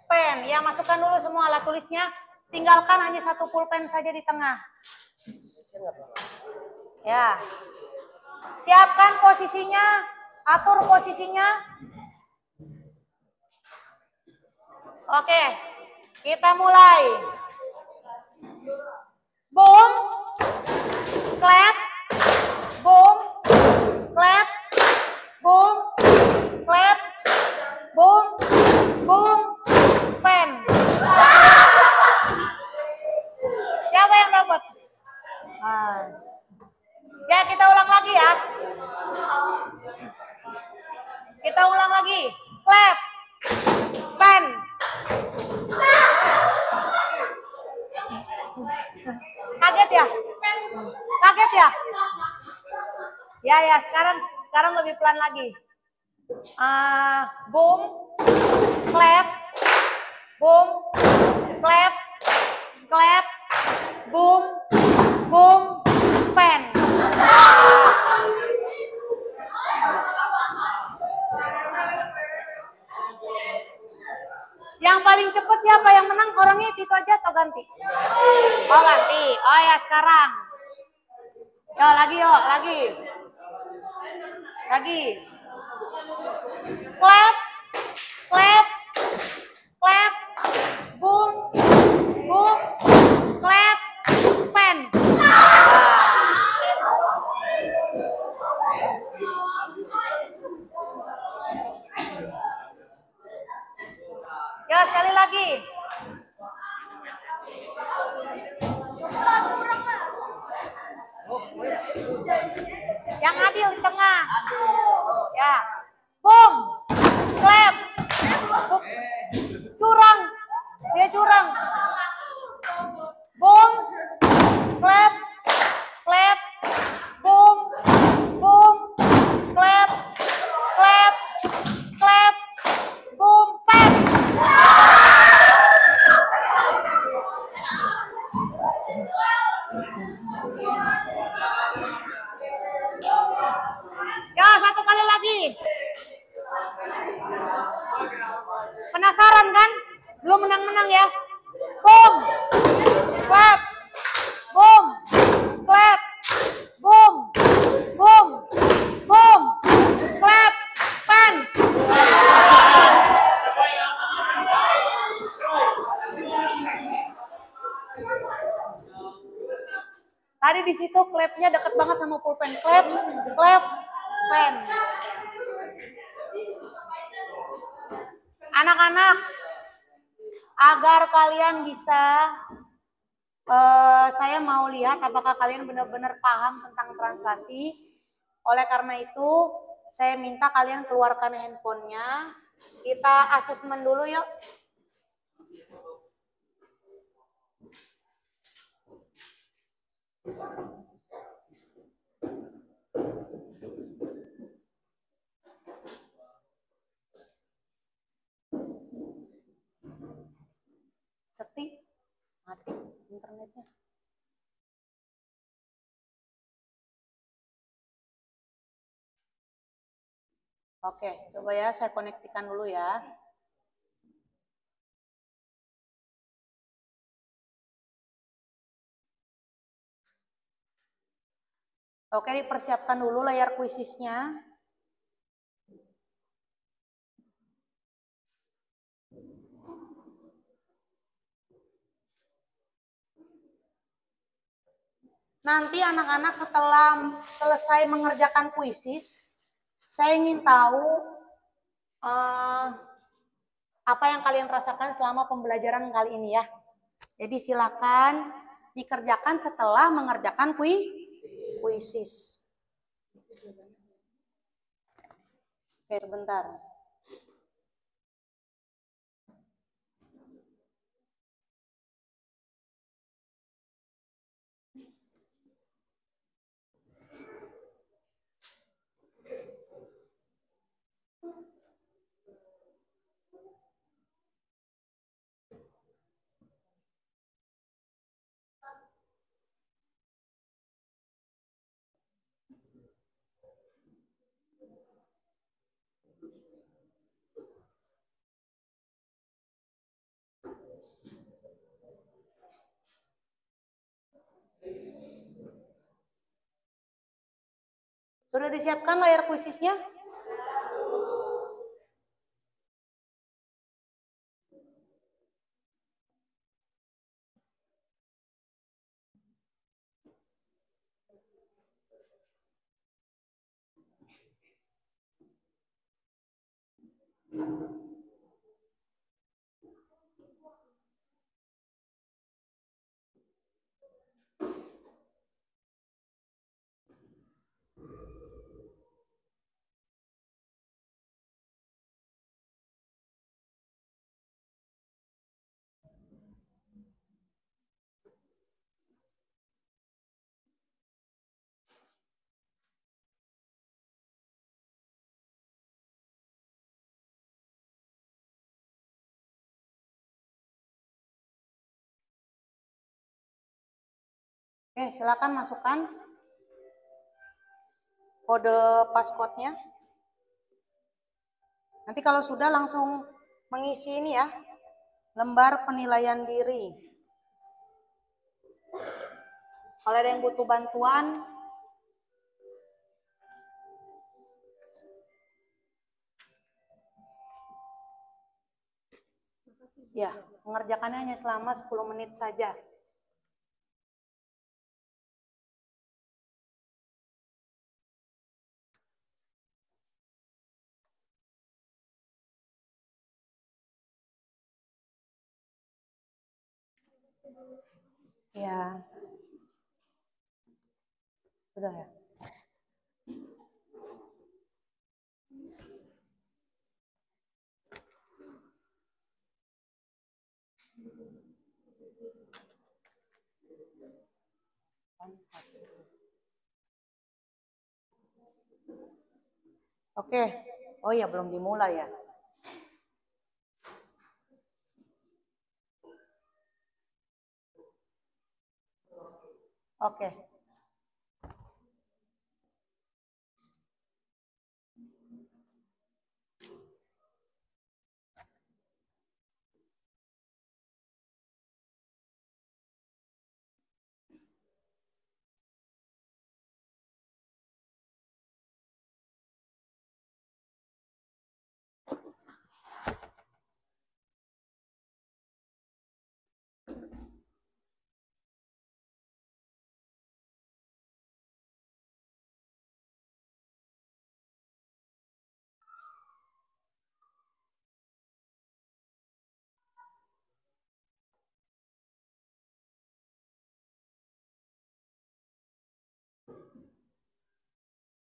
pen. Ya, masukkan dulu semua alat tulisnya. Tinggalkan hanya satu pulpen saja di tengah. Ya. Siapkan posisinya, atur posisinya. Oke, kita mulai. Boom, clap, boom, clap, boom, clap, boom, boom, pen. Siapa yang dapat? Ya, kita ulang lagi ya. Kita ulang lagi. Clap, pen. Kaget ya? Kaget ya? Ya, sekarang lebih pelan lagi. Boom, clap, boom, clap, clap, boom, boom, pen. Yang paling cepat siapa yang menang? Orangnya itu aja atau ganti? Oh ganti. Oh ya sekarang. Lagi. Clap, clap, clap, boom, boom, clap, pen. Ya sekali lagi. Yang adil di tengah. Ya. Boom. Clap. Curang. Dia curang. Boom. Clap. Clap. Boom. Boom. Clap. Clap. Clap. Boom. Pen. Ya, satu kali lagi. Penasaran kan? Belum menang-menang ya. Boom. Clap. Boom. Clap. Boom. Boom. Boom. Clap. Pen. Tadi di situ clapnya deket banget sama pulpen. Clap, clap, pen. Anak-anak, agar kalian bisa, saya mau lihat apakah kalian benar-benar paham tentang translasi. Oleh karena itu, saya minta kalian keluarkan handphonenya. Kita asesmen dulu yuk. Sepi, mati internetnya. Oke, coba ya saya konektikan dulu ya. Oke, dipersiapkan dulu layar kuisisnya. Nanti anak-anak setelah selesai mengerjakan kuisis, saya ingin tahu apa yang kalian rasakan selama pembelajaran kali ini ya. Jadi silakan dikerjakan setelah mengerjakan kuisis. Oke, sebentar. Sudah disiapkan layar kuisisnya? Oke, silakan masukkan kode passcode-nya. Nanti kalau sudah langsung mengisi ini ya, lembar penilaian diri. Kalau ada yang butuh bantuan, ya, mengerjakannya hanya selama 10 menit saja. Ya. Sudah ya. Oke. Oh ya, belum dimulai ya. Oke.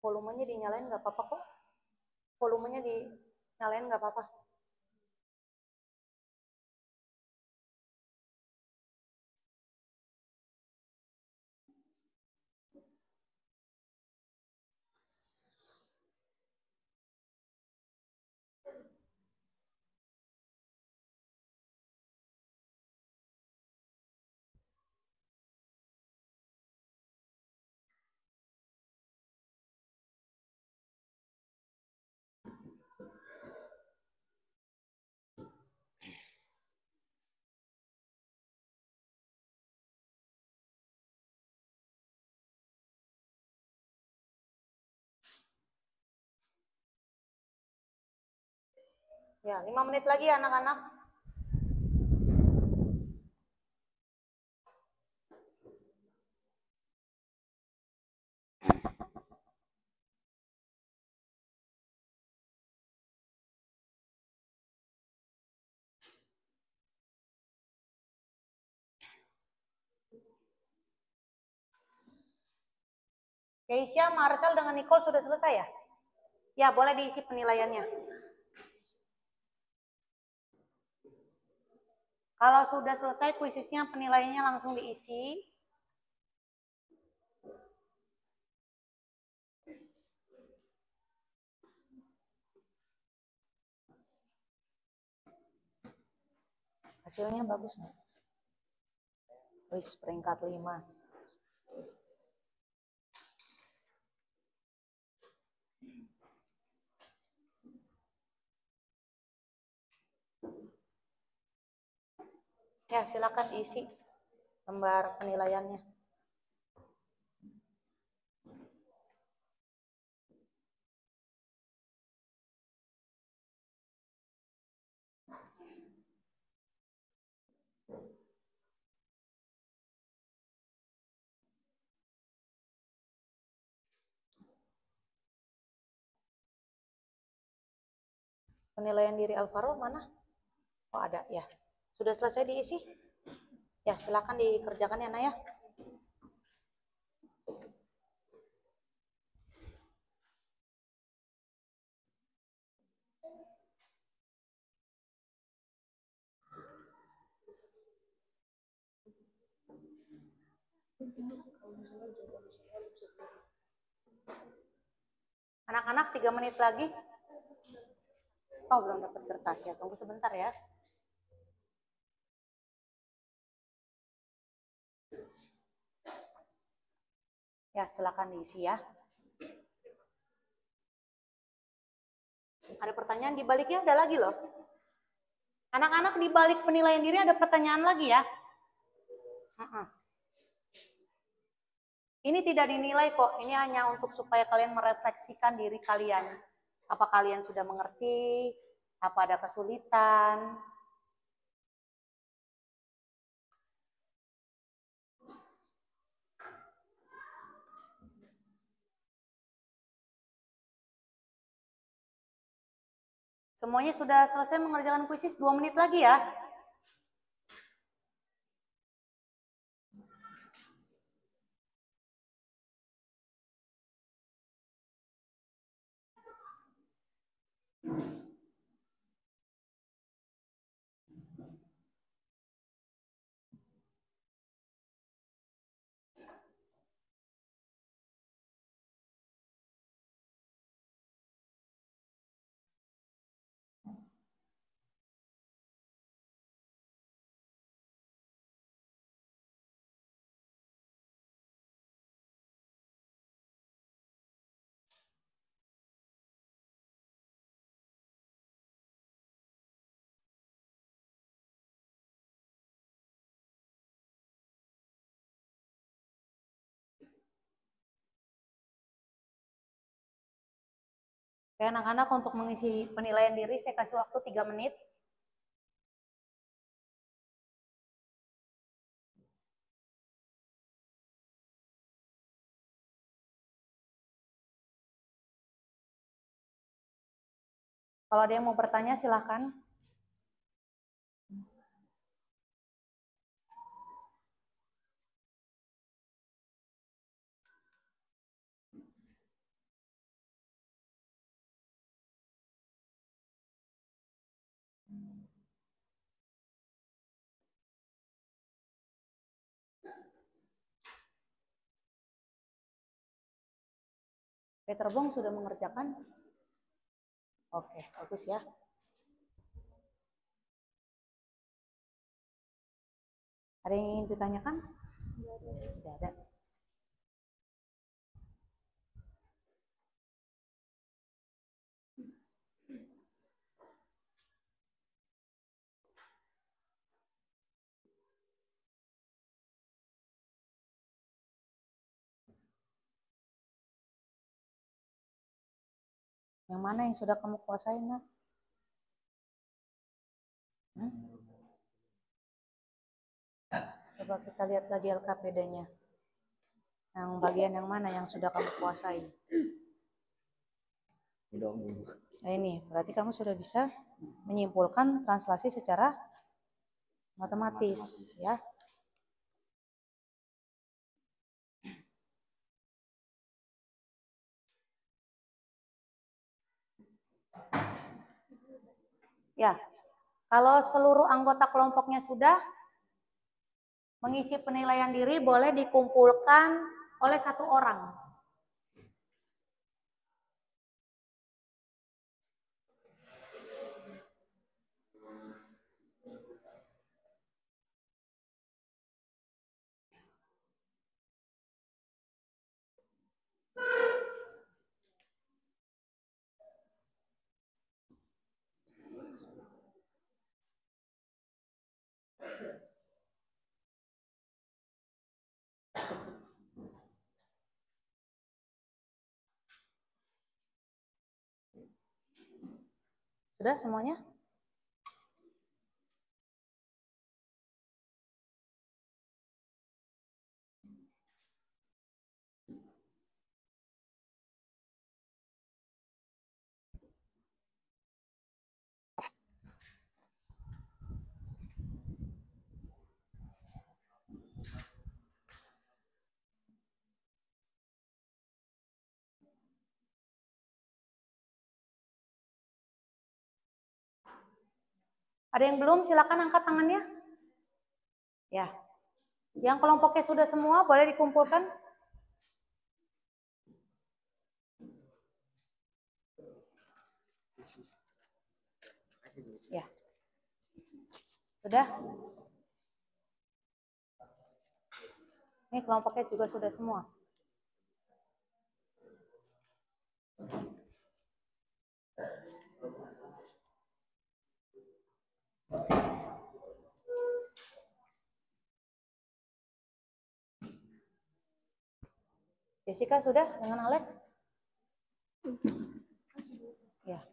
Volumenya dinyalain nggak apa-apa kok. Volumenya dinyalain nggak apa-apa. Ya, 5 menit lagi ya anak-anak. Keisha, Marcel dengan Nicole sudah selesai ya? Ya, boleh diisi penilaiannya. Kalau sudah selesai kuisisnya, penilaiannya langsung diisi. Hasilnya bagus nggak? Wis, peringkat 5. Ya, silakan isi lembar penilaiannya. Penilaian diri Alvaro mana? Oh ada ya. Sudah selesai diisi? Ya silakan dikerjakan ya Naya. Anak-anak 3 menit lagi. Oh belum dapat kertas ya, tunggu sebentar ya. Ya silakan diisi ya. Ada pertanyaan di baliknya, ada lagi loh. Anak-anak di balik penilaian diri ada pertanyaan lagi ya. Ini tidak dinilai kok, ini hanya untuk supaya kalian merefleksikan diri kalian. Apa kalian sudah mengerti? Apa ada kesulitan? Semuanya sudah selesai mengerjakan kuisis, 2 menit lagi ya. Oke, anak-anak untuk mengisi penilaian diri saya kasih waktu 3 menit. Kalau ada yang mau bertanya silahkan. Peter Bong sudah mengerjakan? Oke, bagus ya. Ada yang ingin ditanyakan? Tidak ada. Yang mana yang sudah kamu kuasai, Nak? Coba kita lihat lagi LKPD-nya. Yang bagian yang mana yang sudah kamu kuasai? Nah ini, berarti kamu sudah bisa menyimpulkan translasi secara matematis, ya. Ya, kalau seluruh anggota kelompoknya sudah mengisi penilaian diri, boleh dikumpulkan oleh 1 orang. Sudah semuanya? Ada yang belum? Silakan angkat tangannya. Ya. Yang kelompoknya sudah semua boleh dikumpulkan. Ya. Sudah? Ini kelompoknya juga sudah semua. Jessica sudah dengan Alex? Ya.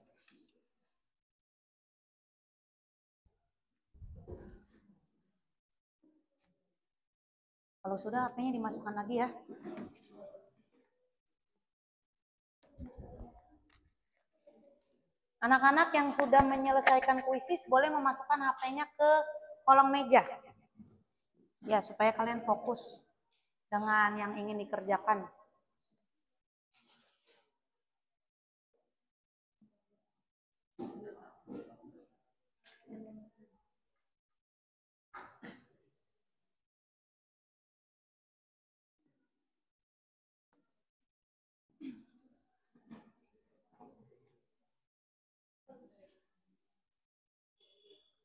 Kalau sudah HP-nya dimasukkan lagi ya. Anak-anak yang sudah menyelesaikan kuisis boleh memasukkan HP-nya ke kolong meja. Ya, supaya kalian fokus dengan yang ingin dikerjakan.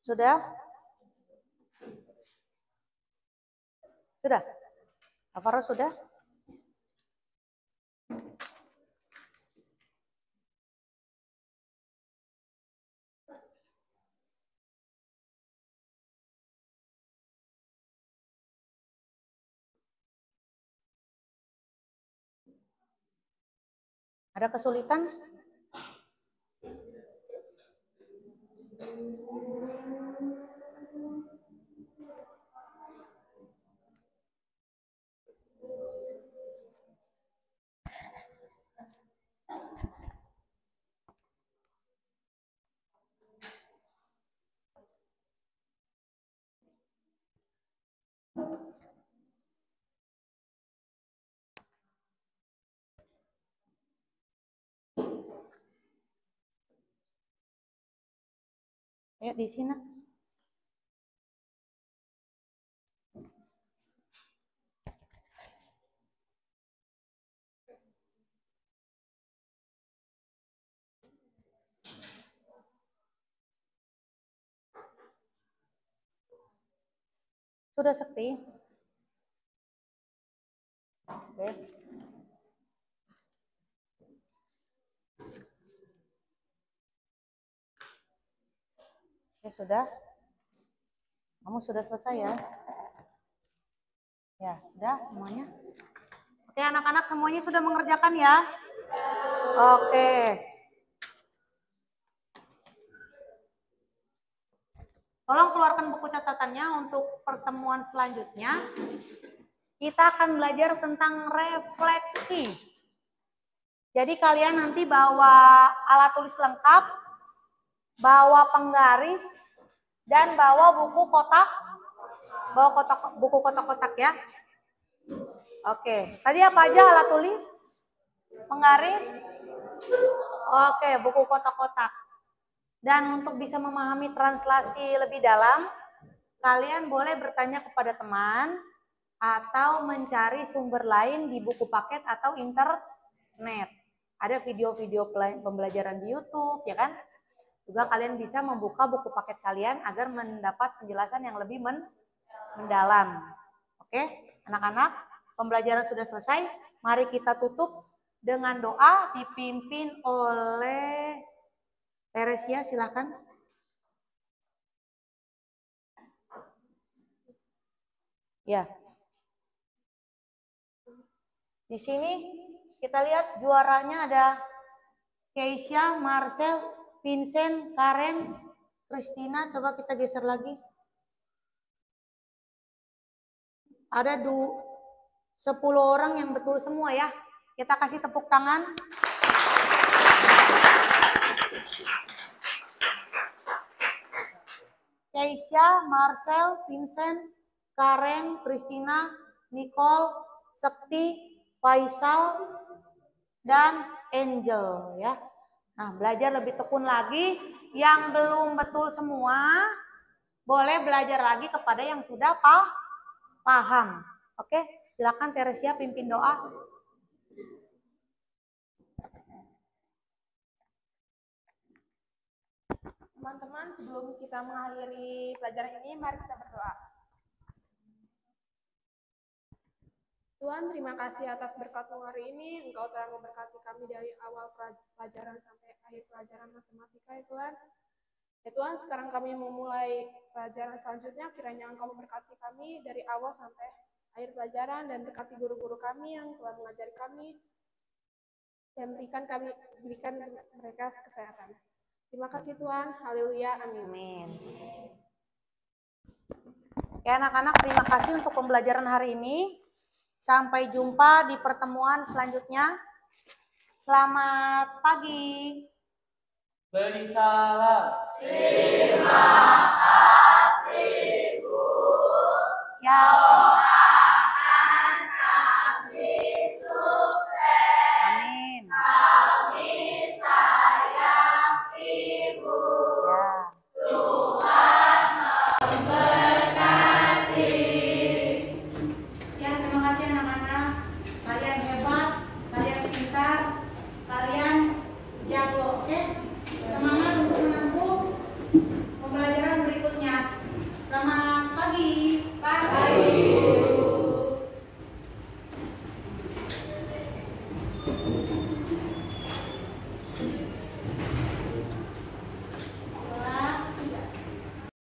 Sudah? Sudah? Alvaro sudah? Ada kesulitan? Ayo di sini. Sudah Sekti? Oke. Ya sudah. Kamu sudah selesai ya? Ya, sudah semuanya. Oke, anak-anak semuanya sudah mengerjakan ya? Oke. Tolong keluarkan buku catatannya untuk pertemuan selanjutnya. Kita akan belajar tentang refleksi. Jadi kalian nanti bawa alat tulis lengkap, bawa penggaris, dan bawa buku kotak. Bawa buku kotak-kotak ya. Oke, tadi apa aja alat tulis? Penggaris? Oke, buku kotak-kotak. Dan untuk bisa memahami translasi lebih dalam, kalian boleh bertanya kepada teman atau mencari sumber lain di buku paket atau internet. Ada video-video pembelajaran di YouTube, ya kan? Juga kalian bisa membuka buku paket kalian agar mendapat penjelasan yang lebih mendalam. Oke, anak-anak, pembelajaran sudah selesai. Mari kita tutup dengan doa dipimpin oleh Teresia, silakan. Ya. Di sini kita lihat juaranya ada Keisha, Marcel, Vincent, Karen, Christina. Coba kita geser lagi. Ada 10 orang yang betul semua ya. Kita kasih tepuk tangan. Keisha, Marcel, Vincent, Karen, Christina, Nicole, Sekti, Faisal, dan Angel ya. Nah, belajar lebih tekun lagi. Yang belum betul semua, boleh belajar lagi kepada yang sudah paham. Oke, silakan Teresia pimpin doa. Teman-teman, sebelum kita mengakhiri pelajaran ini, mari kita berdoa. Tuhan, terima kasih atas berkat-Mu hari ini. Engkau telah memberkati kami dari awal pelajaran sampai akhir pelajaran matematika, ya Tuhan. Ya Tuhan, sekarang kami memulai pelajaran selanjutnya. Kiranya Engkau memberkati kami dari awal sampai akhir pelajaran dan berkati guru-guru kami yang telah mengajari kami dan berikan mereka kesehatan. Terima kasih Tuhan. Haleluya. Amin. Amin. Oke anak-anak, terima kasih untuk pembelajaran hari ini. Sampai jumpa di pertemuan selanjutnya. Selamat pagi. Beri salam. Terima kasih, Bu. Ya.